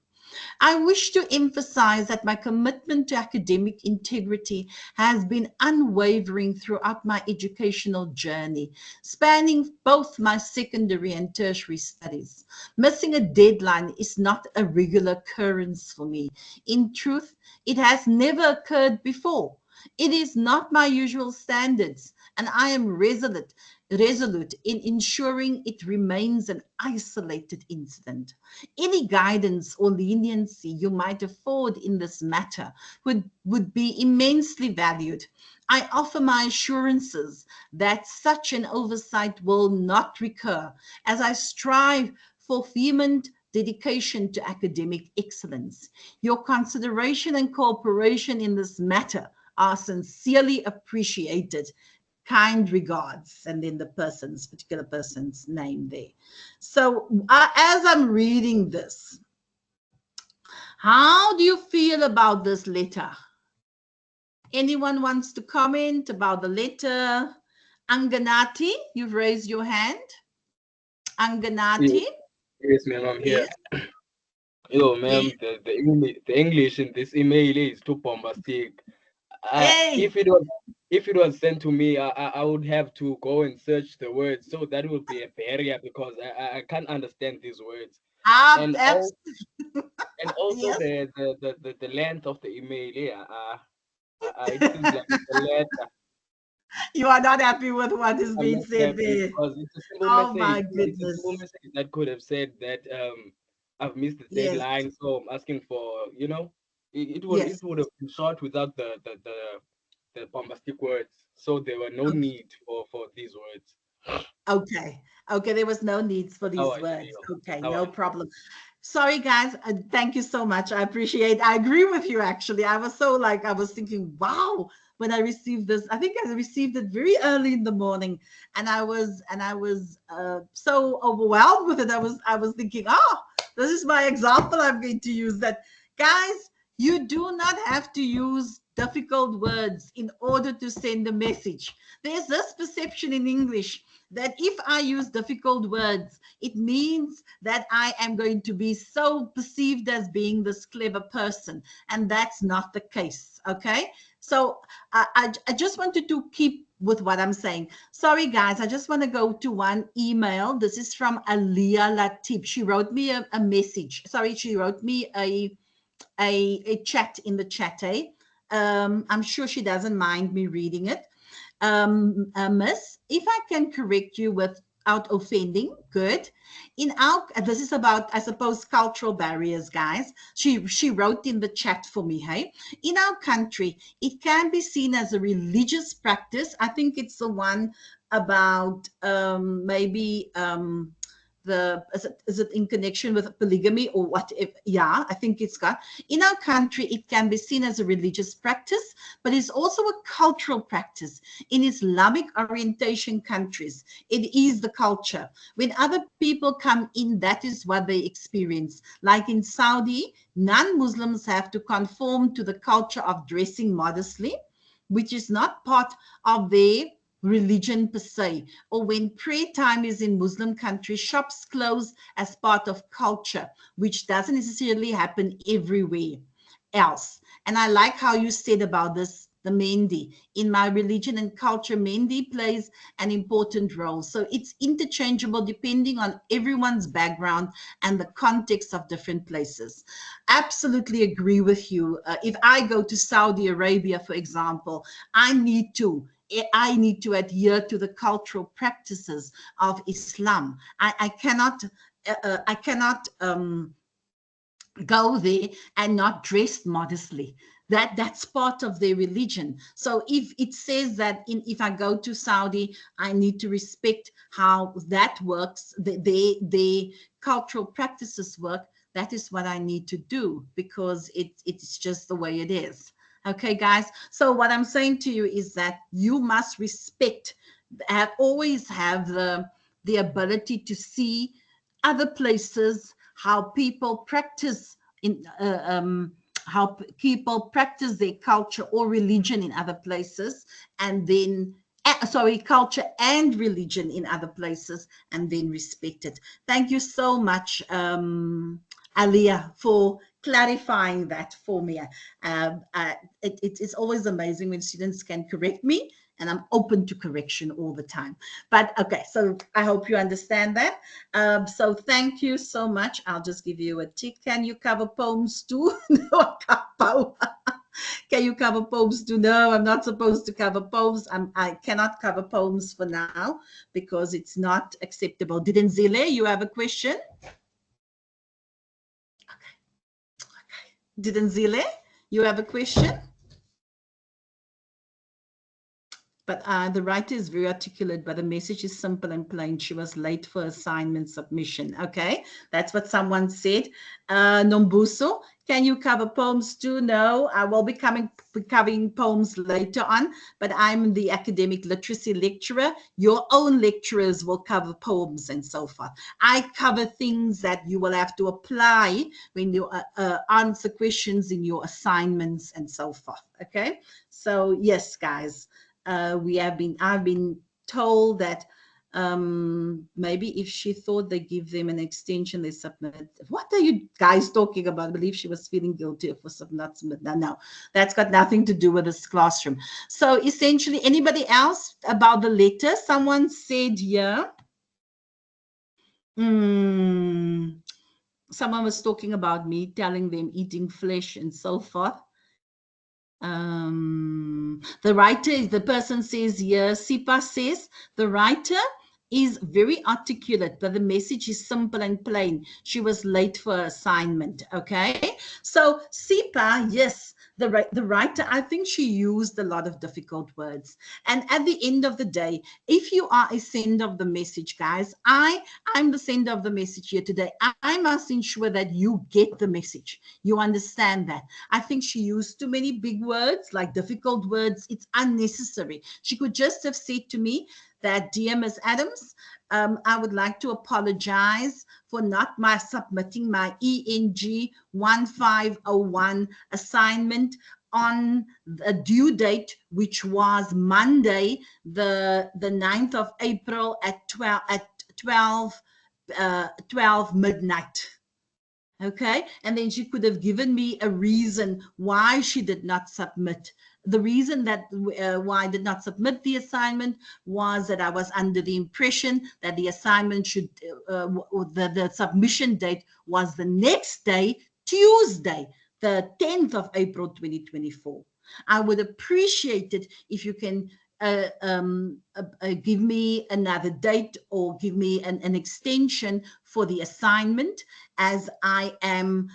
C: I wish to emphasize that my commitment to academic integrity has been unwavering throughout my educational journey, spanning both my secondary and tertiary studies. Missing a deadline is not a regular occurrence for me. In truth, it has never occurred before. It is not my usual standards, and I am resolute in ensuring it remains an isolated incident. Any guidance or leniency you might afford in this matter would be immensely valued. I offer my assurances that such an oversight will not recur as I strive for vehement dedication to academic excellence. Your consideration and cooperation in this matter are sincerely appreciated. Kind regards, and then the particular person's name there. So as I'm reading this, how do you feel about this letter? Anyone wants to comment about the letter? Anganati, you've raised your hand. Anganati?
L: Yes, ma'am, I'm here. Yo, ma'am, the English in this email is too bombastic. If it was sent to me, I would have to go and search the words, so that would be a barrier because I can't understand these words. And also yes. the length of the email, it seems like it's a letter.
C: You are not happy with what is being said there.
L: Because it's a simple
C: message.
L: My
C: goodness.
L: It's a simple message that could have said that I've missed the deadline, so I'm asking for, it would have been short without the bombastic words. So there were no need for these words.
C: Okay, there was no need for these words. Okay, no problem. Sorry, guys. Thank you so much. I appreciate. I agree with you. Actually, I was thinking, wow, when I received this. I think I received it very early in the morning, and I was so overwhelmed with it. I was thinking, this is my example. I'm going to use that, guys. You do not have to use difficult words in order to send a message. There's this perception in English that if I use difficult words, it means that I am going to be so perceived as being this clever person. And that's not the case. Okay. So I just wanted to keep with what I'm saying. Sorry, guys. I just want to go to one email. This is from Aliyah Latif. She wrote me a message. Sorry, she wrote me a chat in the chat. I'm sure she doesn't mind me reading it. Miss, if I can correct you without offending, good. In our, this is about, I suppose, cultural barriers, guys. She wrote in the chat for me, hey. In our country, it can be seen as a religious practice. I think it's the one about maybe is it in connection with polygamy or what? If, yeah, I think it's got. In our country, it can be seen as a religious practice, but it's also a cultural practice. In Islamic orientation countries, it is the culture. When other people come in, that is what they experience. Like in Saudi, non-Muslims have to conform to the culture of dressing modestly, which is not part of their religion per se. Or when prayer time is in Muslim countries, shops close as part of culture, which doesn't necessarily happen everywhere else. And I like how you said about this, the Mendi. In my religion and culture, Mendi plays an important role. So it's interchangeable depending on everyone's background and the context of different places. Absolutely agree with you. If I go to Saudi Arabia, for example, I need to adhere to the cultural practices of Islam. I cannot go there and not dressed modestly. That's part of their religion. So if it says that if I go to Saudi, I need to respect how that works, the cultural practices work, that is what I need to do, because it's just the way it is. Okay, guys. So what I'm saying to you is that you must respect, always have the ability to see other places, how people practice how people practice their culture or religion in other places, and then culture and religion in other places, and then respect it. Thank you so much, Aliyah, for clarifying that for me. It's always amazing when students can correct me, and I'm open to correction all the time. But okay, so I hope you understand that. So thank you so much. I'll just give you a tick. Can you cover poems too? No, can you cover poems too? No, I'm not supposed to cover poems. I cannot cover poems for now because it's not acceptable. Didn't Zile, you have a question? Didn't Zile, you have a question? But the writer is very articulate, but the message is simple and plain. She was late for assignment submission. Okay, that's what someone said. Nombuso, can you cover poems too? No, I will be covering poems later on, but I'm the academic literacy lecturer. Your own lecturers will cover poems and so forth. I cover things that you will have to apply when you answer questions in your assignments and so forth. Okay, so yes, guys. I've been told that maybe if she thought they give them an extension, they submit. What are you guys talking about? I believe she was feeling guilty for not submit. No, that's got nothing to do with this classroom. So essentially, anybody else about the letter? Someone said here. Someone was talking about me telling them eating flesh and so forth. The writer, the person says here, Sipa says, the writer is very articulate, but the message is simple and plain. She was late for her assignment. Okay, so Sipa, yes, the writer, I think she used a lot of difficult words. And at the end of the day, if you are a sender of the message, guys, I'm the sender of the message here today. I must ensure that you get the message. You understand that. I think she used too many big words, like difficult words. It's unnecessary. She could just have said to me, that, dear Ms. Adams, I would like to apologize for not submitting my ENG1501 assignment on the due date, which was Monday, the 9th of April at 12 midnight. Okay, and then she could have given me a reason why she did not submit. The reason that why I did not submit the assignment was that I was under the impression that the assignment should, the submission date was the next day, Tuesday, the 10th of April 2024. I would appreciate it if you can give me another date or give me an extension for the assignment, as I am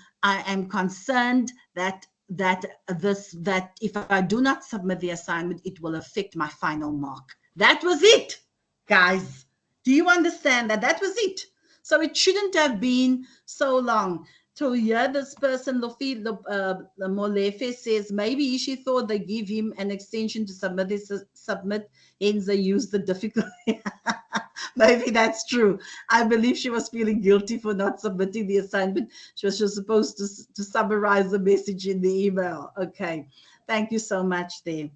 C: concerned that if I do not submit the assignment, it will affect my final mark. That was it, guys. Do you understand that? That was it. So it shouldn't have been so long. So here, this person, Molefe, says maybe she thought they give him an extension to submit, hence they use the difficult. Maybe that's true. I believe she was feeling guilty for not submitting the assignment. She was just supposed to summarize the message in the email. Okay, thank you so much there.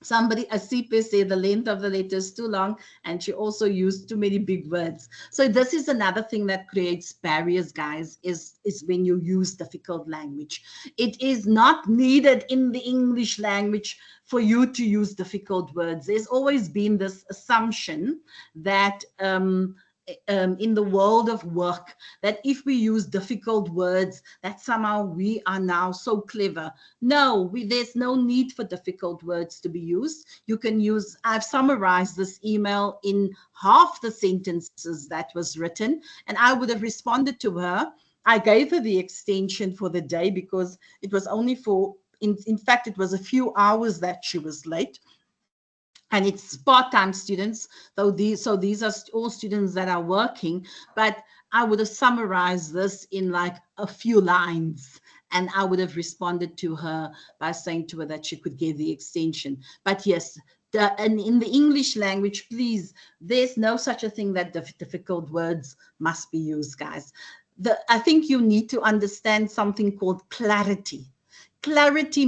C: Somebody, Asipe, said the length of the letter is too long, and she also used too many big words. So this is another thing that creates barriers, guys, is when you use difficult language. It is not needed in the English language for you to use difficult words. There's always been this assumption that in the world of work, that if we use difficult words, that somehow we are now so clever. No, there's no need for difficult words to be used. You can use, I've summarized this email in half the sentences that was written, and I would have responded to her. I gave her the extension for the day because it was only for, in fact, it was a few hours that she was late. And it's part-time students, so these are all students that are working, but I would have summarized this in like a few lines, and I would have responded to her by saying to her that she could get the extension. But yes, and in the English language, please, there's no such a thing that difficult words must be used, guys. I think you need to understand something called clarity. Clarity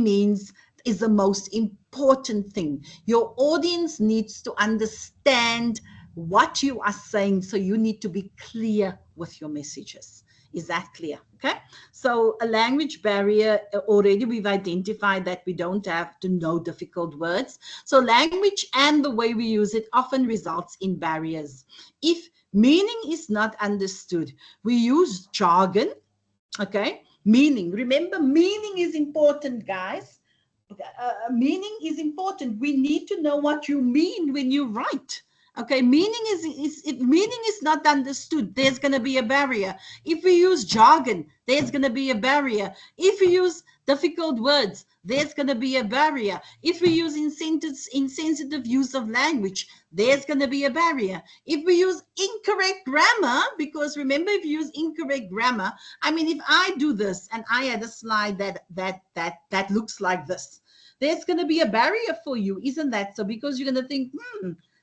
C: is the most important thing. Your audience needs to understand what you are saying, so you need to be clear with your messages. Is that clear? Okay. So a language barrier, already we've identified that we don't have to know difficult words. So language and the way we use it often results in barriers. If meaning is not understood, we use jargon. Okay. Meaning, remember, meaning is important, guys. Meaning is important. We need to know what you mean when you write. Okay, meaning if meaning is not understood, there's going to be a barrier. If we use jargon, there's going to be a barrier. If we use difficult words, there's going to be a barrier. If we use insensitive use of language, there's going to be a barrier. If we use incorrect grammar, because remember, if you use incorrect grammar, I mean, if I do this and I had a slide that looks like this, there's going to be a barrier for you, isn't that so? Because you're going to think,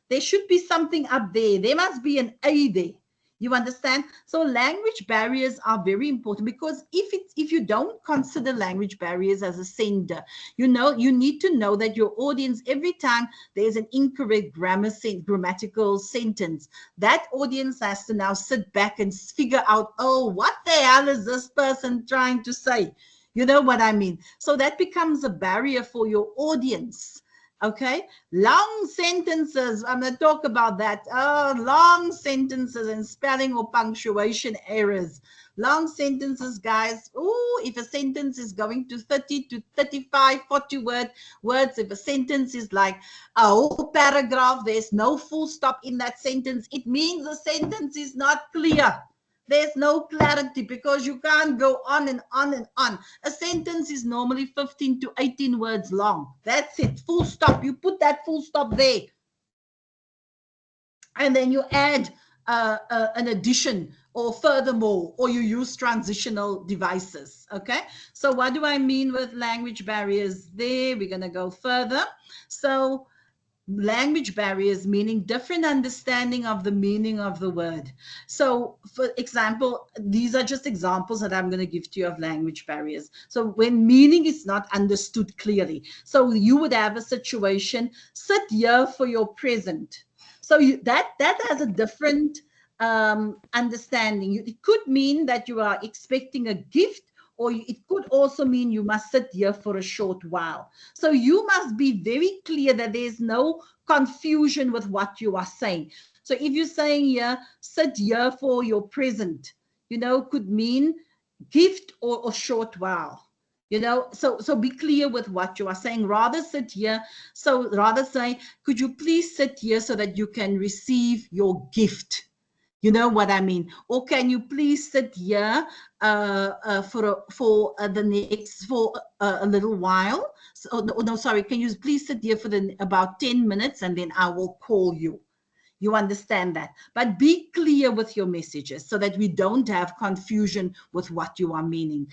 C: there should be something up there. There must be an A there. You understand? So language barriers are very important, because if you don't consider language barriers as a sender, you need to know that your audience, every time there's an incorrect grammatical sentence, that audience has to now sit back and figure out, oh, what the hell is this person trying to say? You know what I mean? So that becomes a barrier for your audience. Okay, long sentences. I'm going to talk about that. Oh, long sentences and spelling or punctuation errors. Long sentences, guys. Oh, if a sentence is going to 30 to 35, 40 words, if a sentence is like a whole paragraph, there's no full stop in that sentence, it means the sentence is not clear. There's no clarity, because you can't go on and on and on. A sentence is normally 15 to 18 words long. That's it. Full stop. You put that full stop there. And then you add an addition or furthermore, or you use transitional devices. Okay. So what do I mean with language barriers there? We're going to go further. So language barriers, meaning different understanding of the meaning of the word. So for example, these are just examples that I'm going to give to you of language barriers. So when meaning is not understood clearly, so you would have a situation, sit here for your present. So that has a different understanding. It could mean that you are expecting a gift, or it could also mean you must sit here for a short while. So you must be very clear that there's no confusion with what you are saying. So if you're saying here, sit here for your present, could mean gift or short while. So be clear with what you are saying. Rather sit here. So rather say, could you please sit here so that you can receive your gift? You know what I mean? Or can you please sit here for a little while? So, no, sorry. Can you please sit here for about 10 minutes and then I will call you? You understand that? But be clear with your messages so that we don't have confusion with what you are meaning.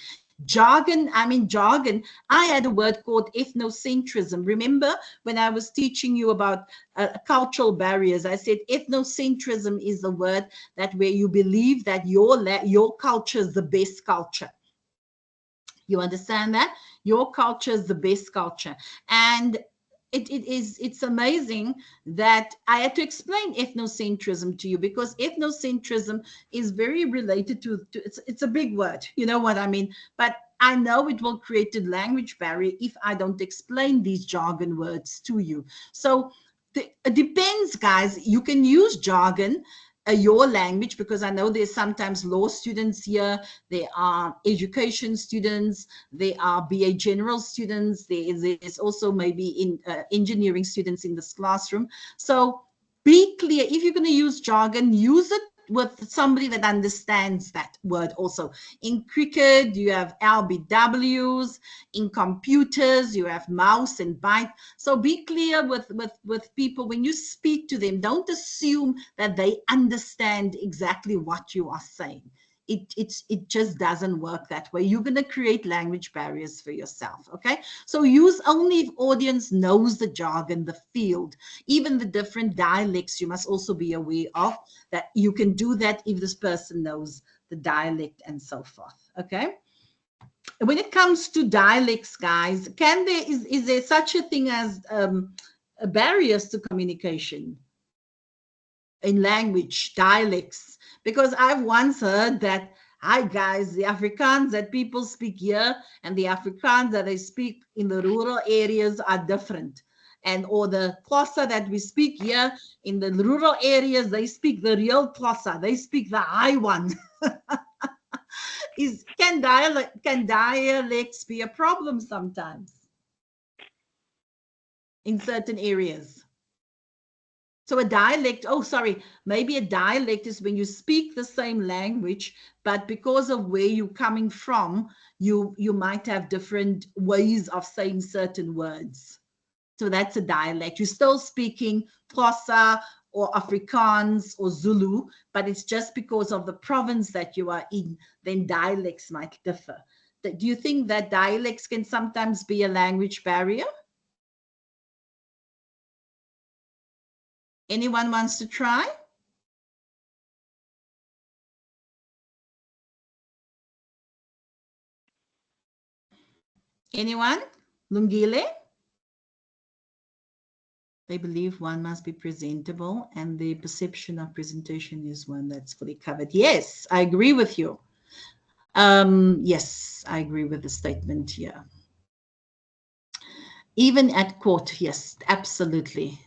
C: Jargon. I had a word called ethnocentrism. Remember when I was teaching you about cultural barriers, I said ethnocentrism is the word that where you believe that your culture is the best culture. You understand that? Your culture is the best culture. And it's amazing that I had to explain ethnocentrism to you, because ethnocentrism is very related to it's a big word, you know what I mean? But I know it will create a language barrier if I don't explain these jargon words to you. So it depends, guys. You can use jargon, your language, because I know there's sometimes law students here, there are education students, there are BA general students, there's also maybe in engineering students in this classroom. So be clear. If you're going to use jargon, use it with somebody that understands that word also. In cricket, you have LBWs. In computers, you have mouse and byte. So be clear with people when you speak to them. Don't assume that they understand exactly what you are saying. It just doesn't work that way. You're going to create language barriers for yourself, okay? So use only if audience knows the jargon, the field, even the different dialects you must also be aware of, that you can do that if this person knows the dialect and so forth, okay? When it comes to dialects, guys, is there such a thing as barriers to communication in language, dialects? Because I've once heard that, hi guys, the Afrikaans that people speak here and the Afrikaans that they speak in the rural areas are different. And or the Xhosa that we speak here in the rural areas, they speak the real Xhosa. They speak the high one. Can dialects be a problem sometimes in certain areas? So a dialect, maybe a dialect is when you speak the same language, but because of where you're coming from, you might have different ways of saying certain words. So that's a dialect. You're still speaking Xhosa or Afrikaans or Zulu, but it's just because of the province that you are in, then dialects might differ. Do you think that dialects can sometimes be a language barrier? Anyone wants to try? Anyone? Lungile? They believe one must be presentable and the perception of presentation is one that's fully covered. Yes, I agree with you. Yes, I agree with the statement here. Even at court, yes, absolutely.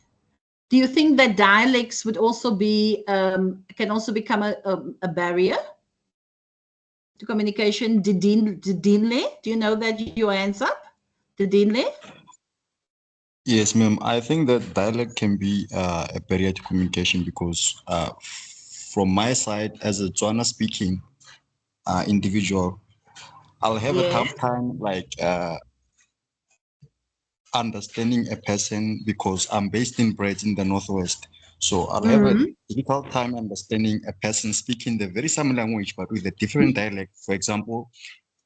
C: Do you think that dialects would also be, can also become a barrier to communication? Didinle, do you know that your hands up? Didinle?
M: Yes, ma'am. I think that dialect can be a barrier to communication because from my side, as a Tswana speaking individual, I'll have a tough time understanding a person because I'm based in Bred in the Northwest. So I'll have a difficult time understanding a person speaking the very same language, but with a different dialect. For example,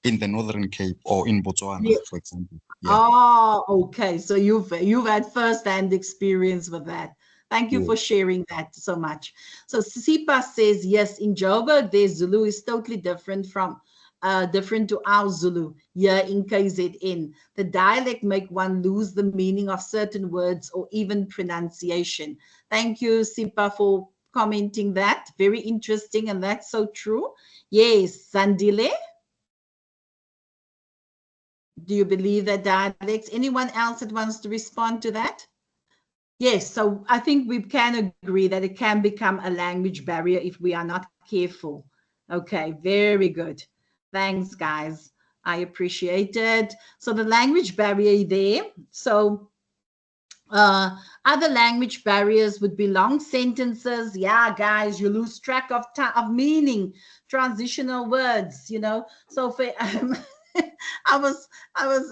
M: in the Northern Cape or in Botswana,
C: Yeah.
M: for example. Yeah.
C: Oh, okay. So you've had first-hand experience with that. Thank you
M: Yeah.
C: for sharing that so much. So Sipa says, yes, in Joburg, their Zulu is totally different to our Zulu here in KZN. The dialect make one lose the meaning of certain words or even pronunciation. Thank you, Sipa, for commenting that. Very interesting, and that's so true. Yes, Sandile. Do you believe that dialects? Anyone else that wants to respond to that? Yes, so I think we can agree that it can become a language barrier if we are not careful. Okay, very good. Thanks, guys. I appreciate it. So the language barrier there. So other language barriers would be long sentences. Yeah, guys, you lose track of meaning, transitional words, So for I was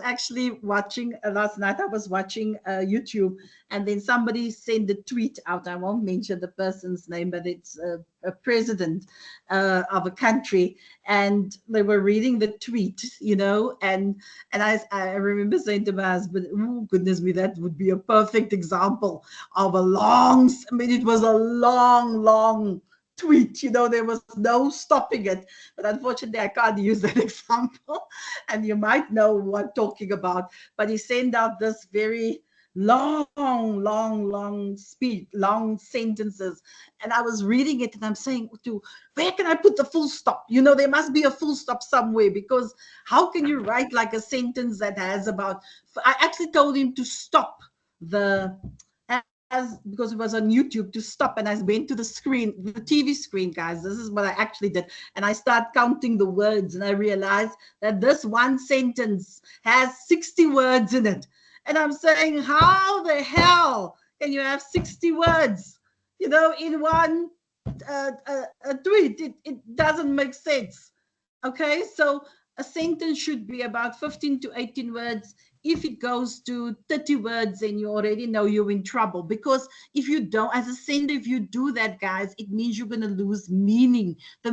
C: actually watching last night. I was watching YouTube, and then somebody sent a tweet out. I won't mention the person's name, but it's a president of a country, and they were reading the tweet, and I remember saying to my husband, "Oh goodness me, that would be a perfect example of a long. I mean, it was a long tweet. There was no stopping it. But unfortunately, I can't use that example. And you might know what I'm talking about. But he sent out this very long speech, long sentences. And I was reading it and I'm saying, where can I put the full stop? There must be a full stop somewhere, because how can you write like a sentence that has about, I actually told him to stop because it was on YouTube, to stop, and I went to the TV screen, guys. This is what I actually did, and I start counting the words, and I realized that this one sentence has 60 words in it, and I'm saying, how the hell can you have 60 words, in one tweet? It doesn't make sense. Okay, so a sentence should be about 15 to 18 words. If it goes to 30 words, then you already know you're in trouble. Because if you don't, as a sender, if you do that, guys, it means you're going to lose meaning. The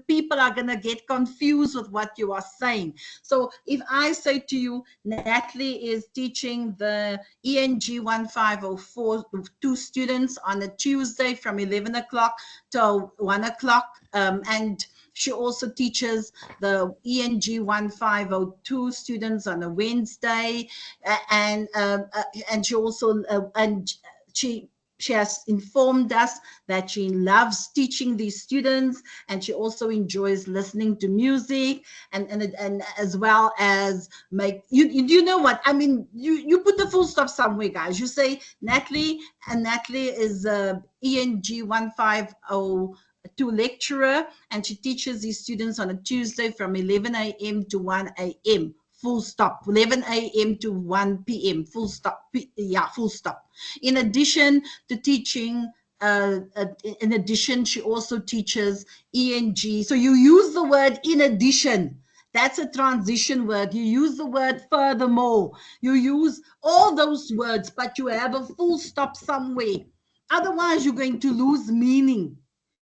C: people are going to get confused with what you are saying. So if I say to you, Natalie is teaching the ENG1504 two students on a Tuesday from 11 o'clock till 1 o'clock, and she also teaches the ENG1502 students on a Wednesday, and she also she has informed us that she loves teaching these students, and she also enjoys listening to music, and as well as you know what I mean. You put the full stop somewhere, guys. You say Natalie, and Natalie is ENG1502 lecturer, and she teaches these students on a Tuesday from 11 a.m. to 1 a.m. Full stop. 11 a.m. to 1 p.m. Full stop. Yeah, full stop. In addition to teaching, she also teaches ENG. So you use the word in addition. That's a transition word. You use the word furthermore. You use all those words, but you have a full stop somewhere. Otherwise, you're going to lose meaning.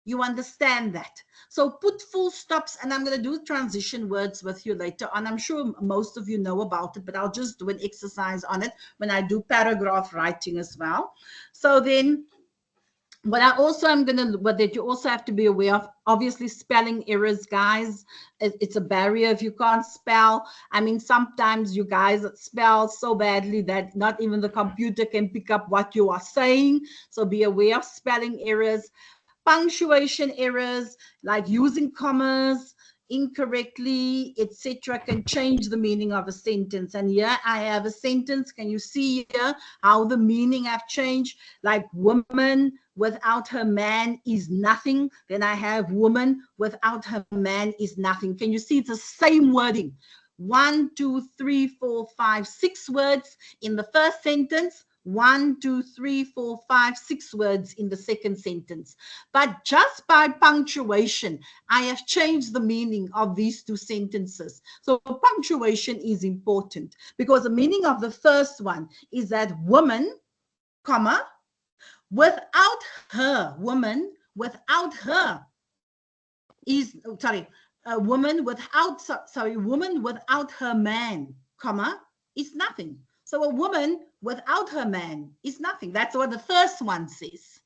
C: You understand that? So put full stops, and I'm going to do transition words with you later on. I'm sure most of you know about it, but I'll just do an exercise on it when I do paragraph writing as well. So then what I also am going to, what that you also have to be aware of, obviously spelling errors, guys. It's a barrier if you can't spell. I mean, sometimes you guys spell so badly that not even the computer can pick up what you are saying. So be aware of spelling errors. Punctuation errors, like using commas incorrectly, etc., can change the meaning of a sentence. And here I have a sentence. Can you see here how the meaning have changed? Like woman without her man is nothing. Then I have woman without her man is nothing. Can you see it's the same wording? 1, 2, 3, 4, 5, 6 words in the first sentence. 1, 2, 3, 4, 5, 6 words in the second sentence. But just by punctuation, I have changed the meaning of these two sentences. So punctuation is important, because the meaning of the first one is that woman, comma, without her, woman without her is, sorry, a woman without, woman without her man, comma, is nothing. So a woman without her man is nothing. That's what the first one says.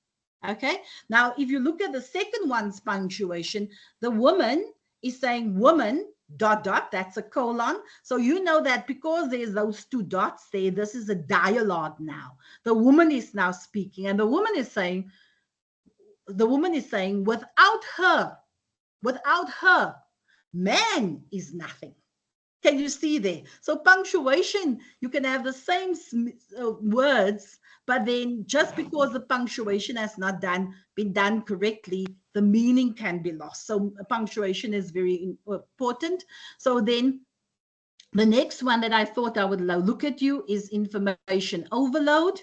C: Okay. Now, if you look at the second one's punctuation, the woman is saying woman dot dot, that's a colon. So you know that because there's those two dots there, this is a dialogue now. The woman is now speaking, and the woman is saying, without her, man is nothing. Can you see there? So punctuation, you can have the same words, but then just because the punctuation has not been done correctly, the meaning can be lost. So punctuation is very important. So then the next one that I thought I would look at you is information overload.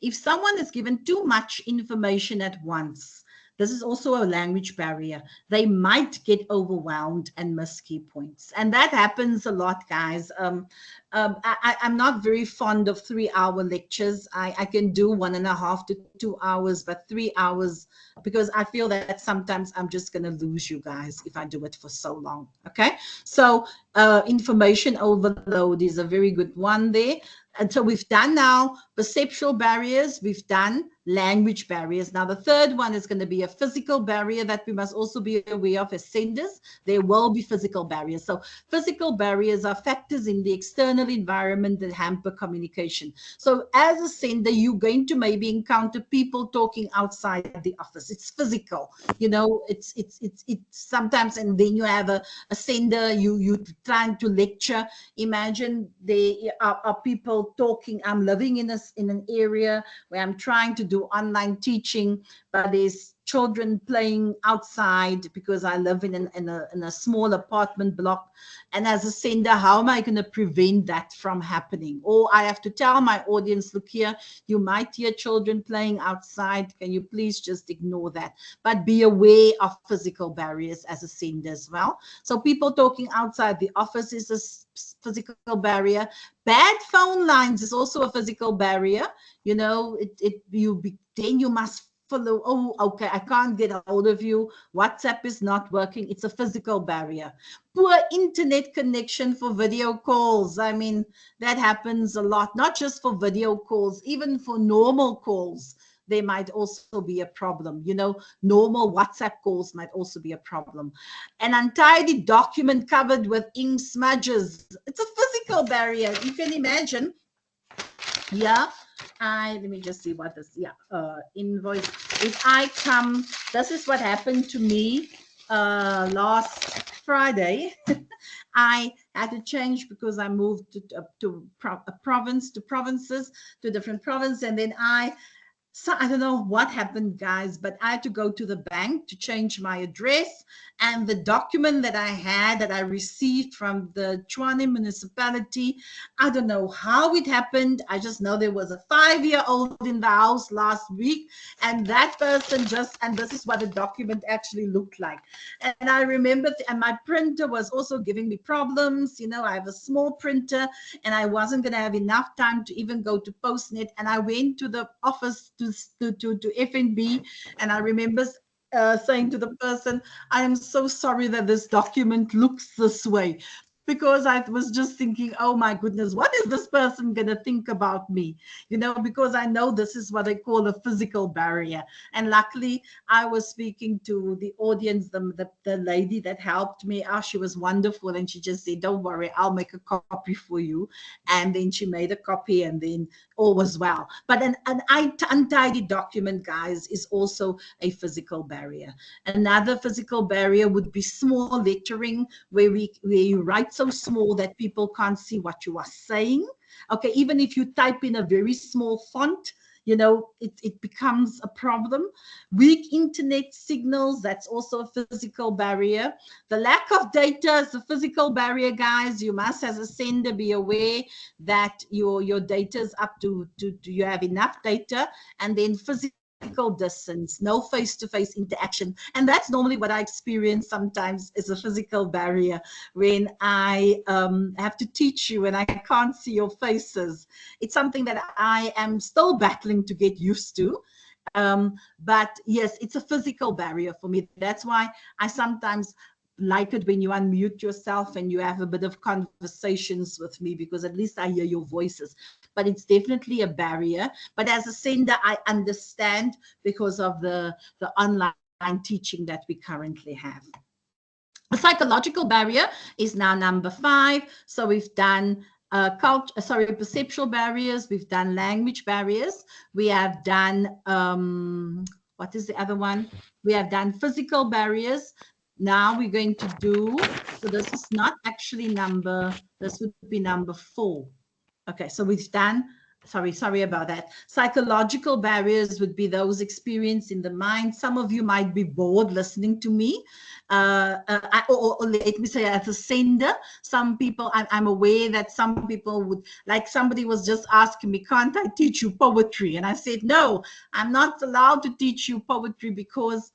C: If someone is given too much information at once, this is also a language barrier. They might get overwhelmed and miss key points. And that happens a lot, guys. I'm not very fond of 3-hour lectures. I can do 1.5 to 2 hours, but 3 hours, because I feel that sometimes I'm just going to lose you guys if I do it for so long. Okay. So information overload is a very good one there. And so we've done now perceptual barriers, we've done language barriers. Now the third one is going to be a physical barrier that we must also be aware of as senders. There will be physical barriers. So physical barriers are factors in the external environment that hamper communication. So as a sender, you're going to maybe encounter people talking outside the office. It's physical, you know, it's sometimes, and then you have a sender, you trying to lecture. Imagine there are people talking. I'm living in an area where I'm trying to do online teaching, but there's children playing outside because I live in a small apartment block. And as a sender, how am I going to prevent that from happening? Or I have to tell my audience, look here, you might hear children playing outside. Can you please just ignore that? But be aware of physical barriers as a sender as well. So people talking outside the office is a physical barrier. Bad phone lines is also a physical barrier. You know, then you must follow. Oh, okay, I can't get a hold of you. WhatsApp is not working. It's a physical barrier. Poor internet connection for video calls. I mean, that happens a lot, not just for video calls, even for normal calls. There might also be a problem. You know, normal WhatsApp calls might also be a problem. An untidy document covered with ink smudges. It's a physical barrier. You can imagine. Yeah. Let me just see what this, invoice. If I come, this is what happened to me last Friday. I had to change because I moved to provinces, to different provinces, and then so I don't know what happened, guys, but I had to go to the bank to change my address, and the document that I had that I received from the Tshwane municipality, I don't know how it happened. I just know there was a 5-year-old in the house last week, and that person and this is what the document actually looked like. And I remember, and my printer was also giving me problems. You know, I have a small printer, and I wasn't going to have enough time to even go to Postnet, and I went to the office to FNB, and I remember saying to the person, I am so sorry that this document looks this way, because I was just thinking, oh my goodness, what is this person going to think about me? You know, because I know this is what I call a physical barrier. And luckily, I was speaking to the audience, the lady that helped me. Oh, she was wonderful. And she just said, don't worry, I'll make a copy for you. And then she made a copy, and then all was well. But an untidy document, guys, is also a physical barrier. Another physical barrier would be small lettering, where you write so small that people can't see what you are saying. Okay, even if you type in a very small font, you know, it becomes a problem. Weak internet signals, that's also a physical barrier. The lack of data is a physical barrier, guys. You must, as a sender, be aware that your data is up to you have enough data. And then physical distance, no face-to-face interaction. And that's normally what I experience sometimes is a physical barrier when I have to teach you and I can't see your faces. It's something that I am still battling to get used to. But yes, it's a physical barrier for me. That's why I sometimes like it when you unmute yourself and you have a bit of conversations with me, because at least I hear your voices. But it's definitely a barrier. But as a sender, I understand because of the online teaching that we currently have. The psychological barrier is now number 5. So we've done perceptual barriers. We've done language barriers. We have done, what is the other one? We have done physical barriers. Now we're going to do, so this is not actually this would be number 4. Okay, so we've done, sorry about that. Psychological barriers would be those experienced in the mind. Some of you might be bored listening to me. Or let me say, as a sender, some people, I'm aware that some people would, like somebody was just asking me, can't I teach you poetry? And I said, no, I'm not allowed to teach you poetry because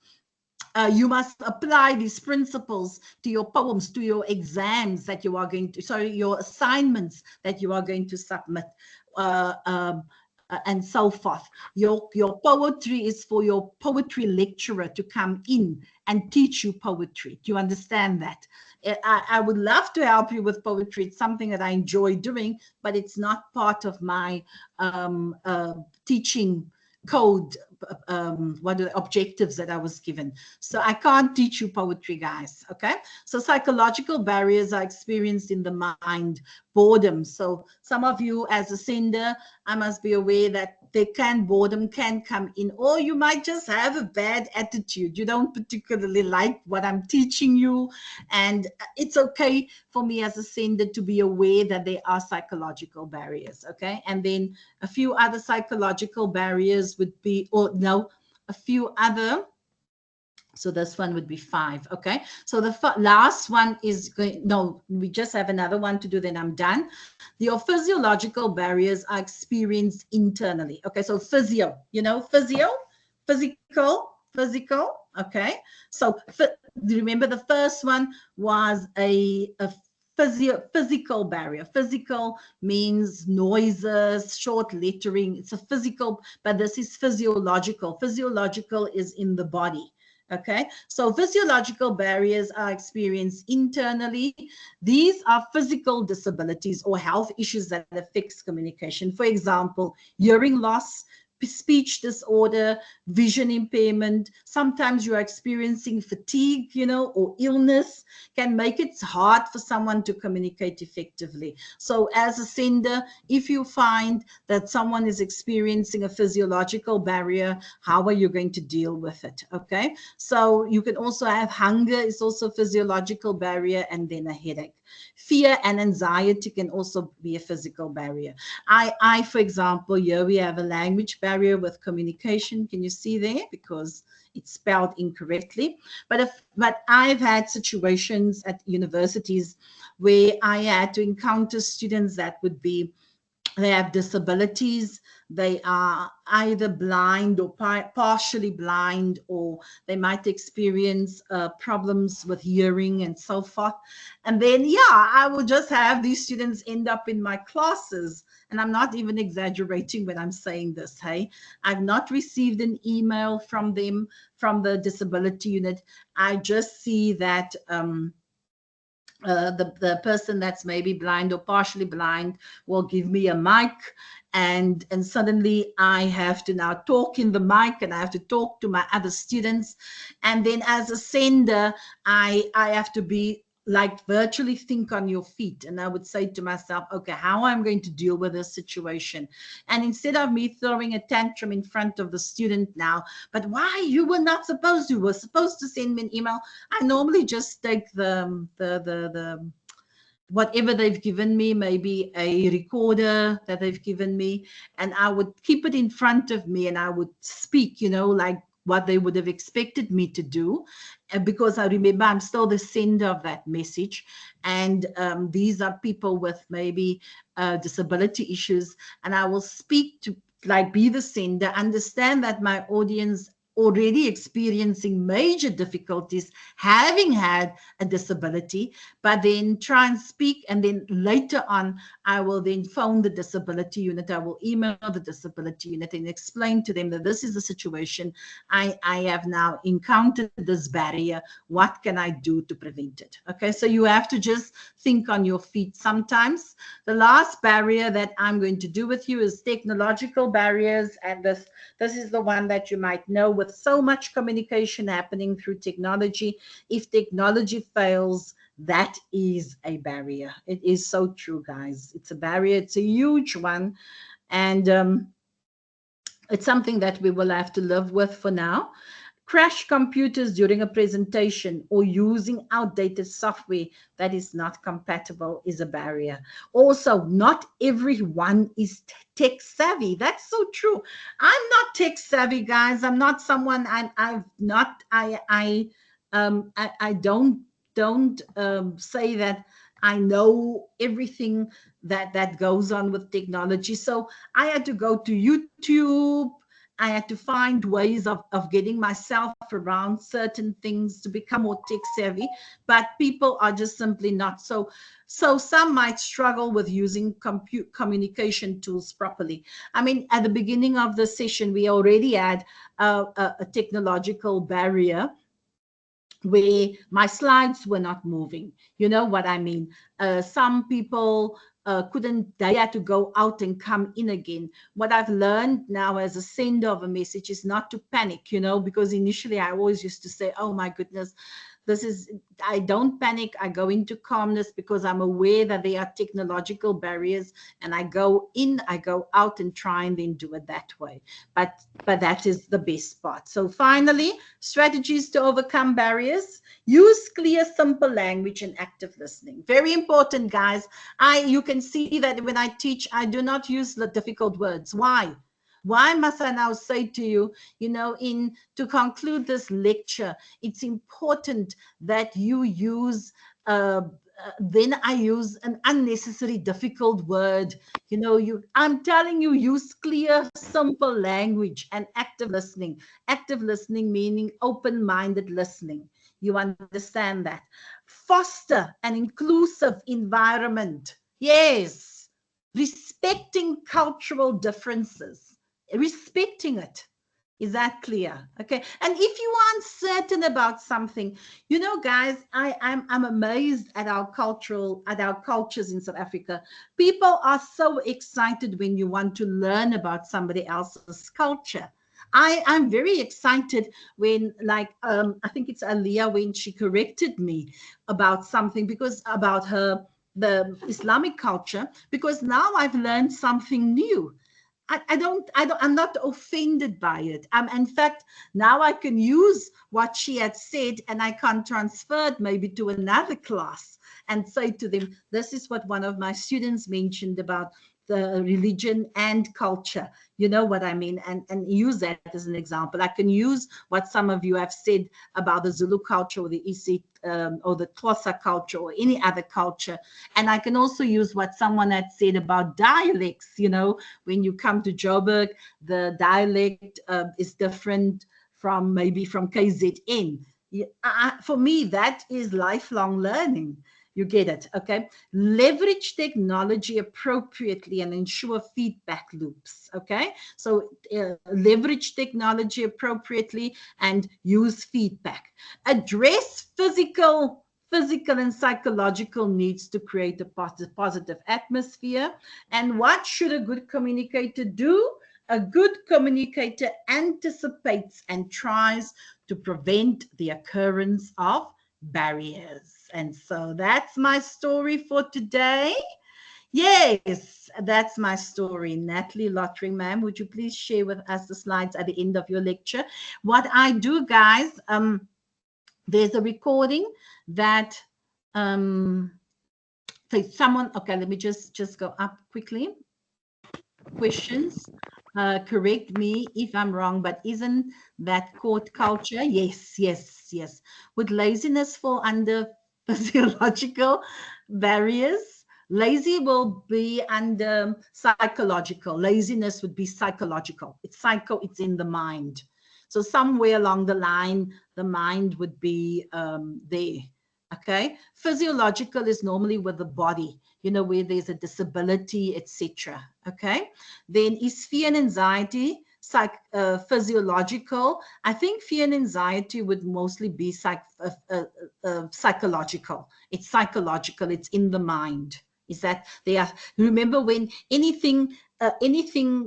C: you must apply these principles to your poems, to your exams that you are going to, your assignments that you are going to submit, and so forth. Your poetry is for your poetry lecturer to come in and teach you poetry. Do you understand that? I would love to help you with poetry. It's something that I enjoy doing, but it's not part of my teaching code, what are the objectives that I was given. So I can't teach you poetry, guys, okay? So psychological barriers are experienced in the mind. Boredom. So some of you as a sender, I must be aware that boredom can come in, or you might just have a bad attitude. You don't particularly like what I'm teaching you, and it's okay for me as a sender to be aware that there are psychological barriers, okay? And then a few other psychological barriers would be, a few other. So this one would be 5, okay? So the last one is going, no, we just have another one to do, then I'm done. Your physiological barriers are experienced internally, okay? So physio, physical, okay? So remember the first one was a physical barrier. Physical means noises, short lettering. It's a physical, but this is physiological. Physiological is in the body. Okay, so physiological barriers are experienced internally. These are physical disabilities or health issues that affects communication. For example, hearing loss, speech disorder, vision impairment. Sometimes you are experiencing fatigue, or illness can make it hard for someone to communicate effectively. So as a sender, if you find that someone is experiencing a physiological barrier, how are you going to deal with it? Okay, so you can also have hunger is also a physiological barrier, and then a headache. Fear and anxiety can also be a physical barrier. I, for example, here we have a language barrier with communication. Can you see there? Because it's spelled incorrectly. But I've had situations at universities where I had to encounter students that would be, they have disabilities, they are either blind or partially blind, or they might experience problems with hearing and so forth. And then, I will just have these students end up in my classes. And I'm not even exaggerating when I'm saying this, hey? I've not received an email from them, from the disability unit. I just see that the person that's maybe blind or partially blind will give me a mic, and suddenly I have to now talk in the mic, and I have to talk to my other students. And then as a sender, I have to be like virtually think on your feet. And I would say to myself, okay, how I'm going to deal with this situation. And instead of me throwing a tantrum in front of the student now, but why you were not supposed to, you were supposed to send me an email. I normally just take the whatever they've given me, maybe a recorder that they've given me, and I would keep it in front of me, and I would speak, like what they would have expected me to do, because I remember I'm still the sender of that message. And these are people with maybe disability issues, and I will speak to, like, be the sender, understand that my audience already experiencing major difficulties, having had a disability, but then try and speak, and then later on, I will then phone the disability unit, I will email the disability unit and explain to them that this is the situation. I have now encountered this barrier. What can I do to prevent it? Okay, so you have to just think on your feet sometimes. The last barrier that I'm going to do with you is technological barriers, and this is the one that you might know. With so much communication happening through technology, if technology fails, that is a barrier. It is so true, guys. It's a barrier. It's a huge one. And it's something that we will have to live with for now. Crash computers during a presentation or using outdated software that is not compatible is a barrier. Also, not everyone is tech savvy. That's so true. I'm not tech savvy, guys. I'm not someone. I don't say that I know everything that goes on with technology. So I had to go to YouTube. I had to find ways of getting myself around certain things to become more tech savvy, but people are just simply not. So some might struggle with using communication tools properly. I mean, at the beginning of the session, we already had a technological barrier where my slides were not moving. You know what I mean? Some people they had to go out and come in again. What I've learned now as a sender of a message is not to panic, because initially I always used to say, oh my goodness, I don't panic. I go into calmness because I'm aware that there are technological barriers, and I go in, I go out and try and then do it that way. But that is the best part. So finally, strategies to overcome barriers. Use clear, simple language and active listening. Very important, guys. You can see that when I teach, I do not use the difficult words. Why? Why must I now say to you, to conclude this lecture, it's important that you use, then I use an unnecessary difficult word. I'm telling you, use clear, simple language and active listening. Active listening meaning open-minded listening. You understand that? Foster an inclusive environment. Yes. Respecting cultural differences. Respecting it. Is that clear? Okay. And if you are uncertain about something, guys, I'm amazed at our cultures in South Africa. People are so excited when you want to learn about somebody else's culture. I'm very excited when, I think it's Aliyah, when she corrected me about something, because about the Islamic culture, because now I've learned something new. I'm not offended by it. In fact, now I can use what she had said, and I can transfer it maybe to another class and say to them, this is what one of my students mentioned about the religion and culture. You know what I mean? And use that as an example. I can use what some of you have said about the Zulu culture or the Isi or the Xhosa culture or any other culture. And I can also use what someone had said about dialects. When you come to Joburg, the dialect is different from KZN. For me, that is lifelong learning. You get it, okay? Leverage technology appropriately and ensure feedback loops, okay? So leverage technology appropriately and use feedback. Address physical and psychological needs to create a positive atmosphere. And what should a good communicator do? A good communicator anticipates and tries to prevent the occurrence of barriers. And so that's my story for today. Yes, that's my story. Natalie Lottering, ma'am, would you please share with us the slides at the end of your lecture? What I do, guys, there's a recording that someone, okay, let me just go up quickly. Questions. Correct me if I'm wrong, but isn't that court culture? Yes. Would laziness fall under physiological barriers? Lazy will be under psychological. Laziness would be psychological. It's in the mind. So somewhere along the line, the mind would be there. Okay. Physiological is normally with the body, you know, where there's a disability, etc. Okay. Then is fear and anxiety physiological? I think fear and anxiety would mostly be psychological. It's psychological. It's in the mind. Is that they are? Remember, when anything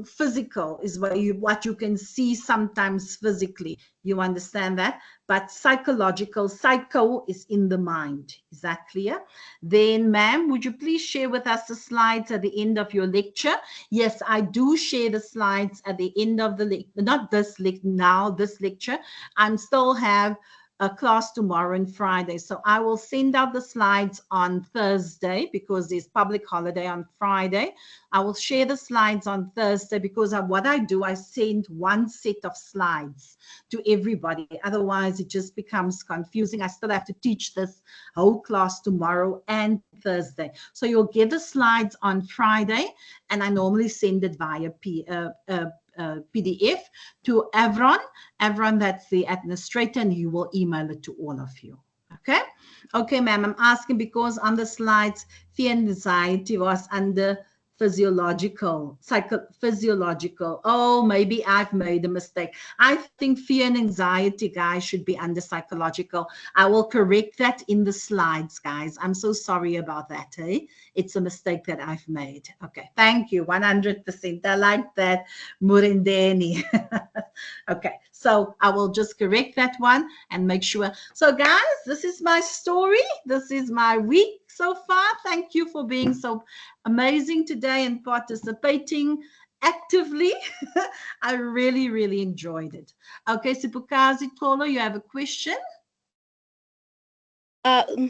C: physical is what you can see sometimes physically. You understand that? But psychological, psycho is in the mind. Is that clear? Then, ma'am, would you please share with us the slides at the end of your lecture? Yes, I do share the slides at the end of the lecture. Not this this lecture. I still have a class tomorrow and Friday. So I will send out the slides on Thursday because there's public holiday on Friday. I will share the slides on Thursday because what I do, I send one set of slides to everybody. Otherwise, it just becomes confusing. I still have to teach this whole class tomorrow and Thursday. So you'll get the slides on Friday, and I normally send it via PDF to Avron. Avron, that's the administrator, and he will email it to all of you. Okay? Okay, ma'am, I'm asking because on the slides, fear and anxiety was under physiological. Oh, maybe I've made a mistake. I think fear and anxiety, guys, should be under psychological. I will correct that in the slides, guys. I'm so sorry about that. It's a mistake that I've made. Okay, thank you, 100%. I like that, Murindeni. Okay, so I will just correct that one and make sure. So, guys, this is my story. This is my week so far. Thank you for being so amazing today and participating actively. I really, really enjoyed it. Okay, Sipukazi Tolo, you have a question?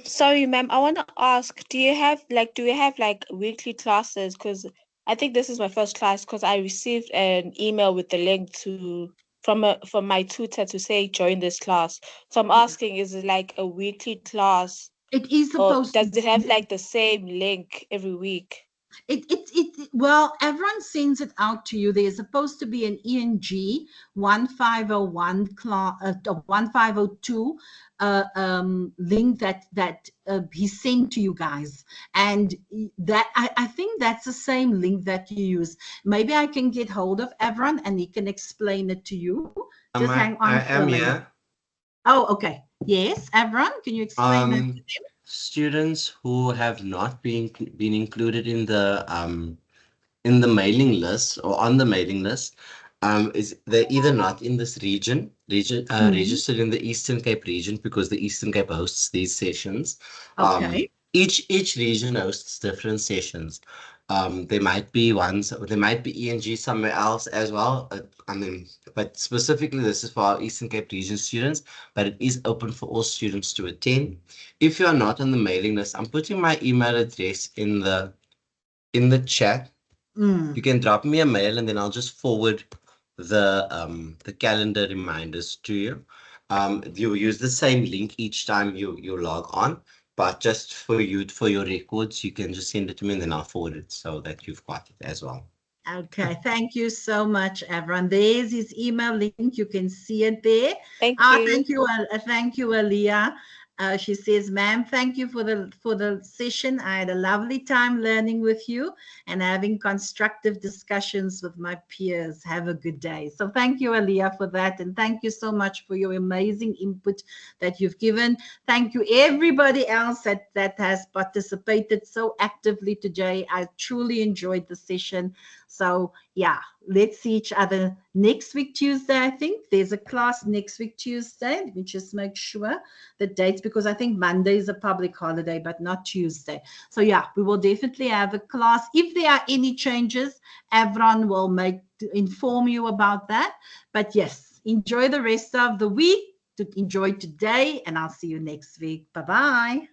J: Sorry, ma'am. I want to ask, do you have like weekly classes? Because I think this is my first class because I received an email with the link from my tutor to say join this class. So I'm asking, is it like a weekly class?
C: It is
J: supposed.
C: supposed
J: Or does it have like the same link every week?
C: Well, everyone sends it out to you. There's supposed to be an ENG 1501 1502 link that he sent to you guys, and that I think that's the same link that you use. Maybe I can get hold of everyone and he can explain it to you. Just hang on.
A: I am here.
C: Oh, okay. Yes, everyone, can you explain that to them?
A: Students who have not been included in the mailing list or on the mailing list, they're either not in this region, registered in the Eastern Cape region because the Eastern Cape hosts these sessions.
C: Okay.
A: Each region hosts different sessions. There might be ENG somewhere else as well. But specifically this is for our Eastern Cape region students, but it is open for all students to attend. If you are not on the mailing list, I'm putting my email address in the chat. You can drop me a mail and then I'll just forward the calendar reminders to you. You use the same link each time you log on, but just for your records, you can just send it to me and then I'll forward it so that you've got it as well.
C: Okay, thank you so much, everyone. There's his email link. You can see it there.
J: Thank you.
C: Thank you, Aliyah. She says, ma'am, thank you for the session. I had a lovely time learning with you and having constructive discussions with my peers. Have a good day. So thank you, Aliyah, for that. And thank you so much for your amazing input that you've given. Thank you, everybody else that has participated so actively today. I truly enjoyed the session. So yeah, let's see each other next week, Tuesday. I think there's a class next week, Tuesday. Let me just make sure the dates, because I think Monday is a public holiday, but not Tuesday. So yeah, we will definitely have a class. If there are any changes, Avron will inform you about that. But yes, enjoy the rest of the week. Enjoy today, and I'll see you next week. Bye-bye.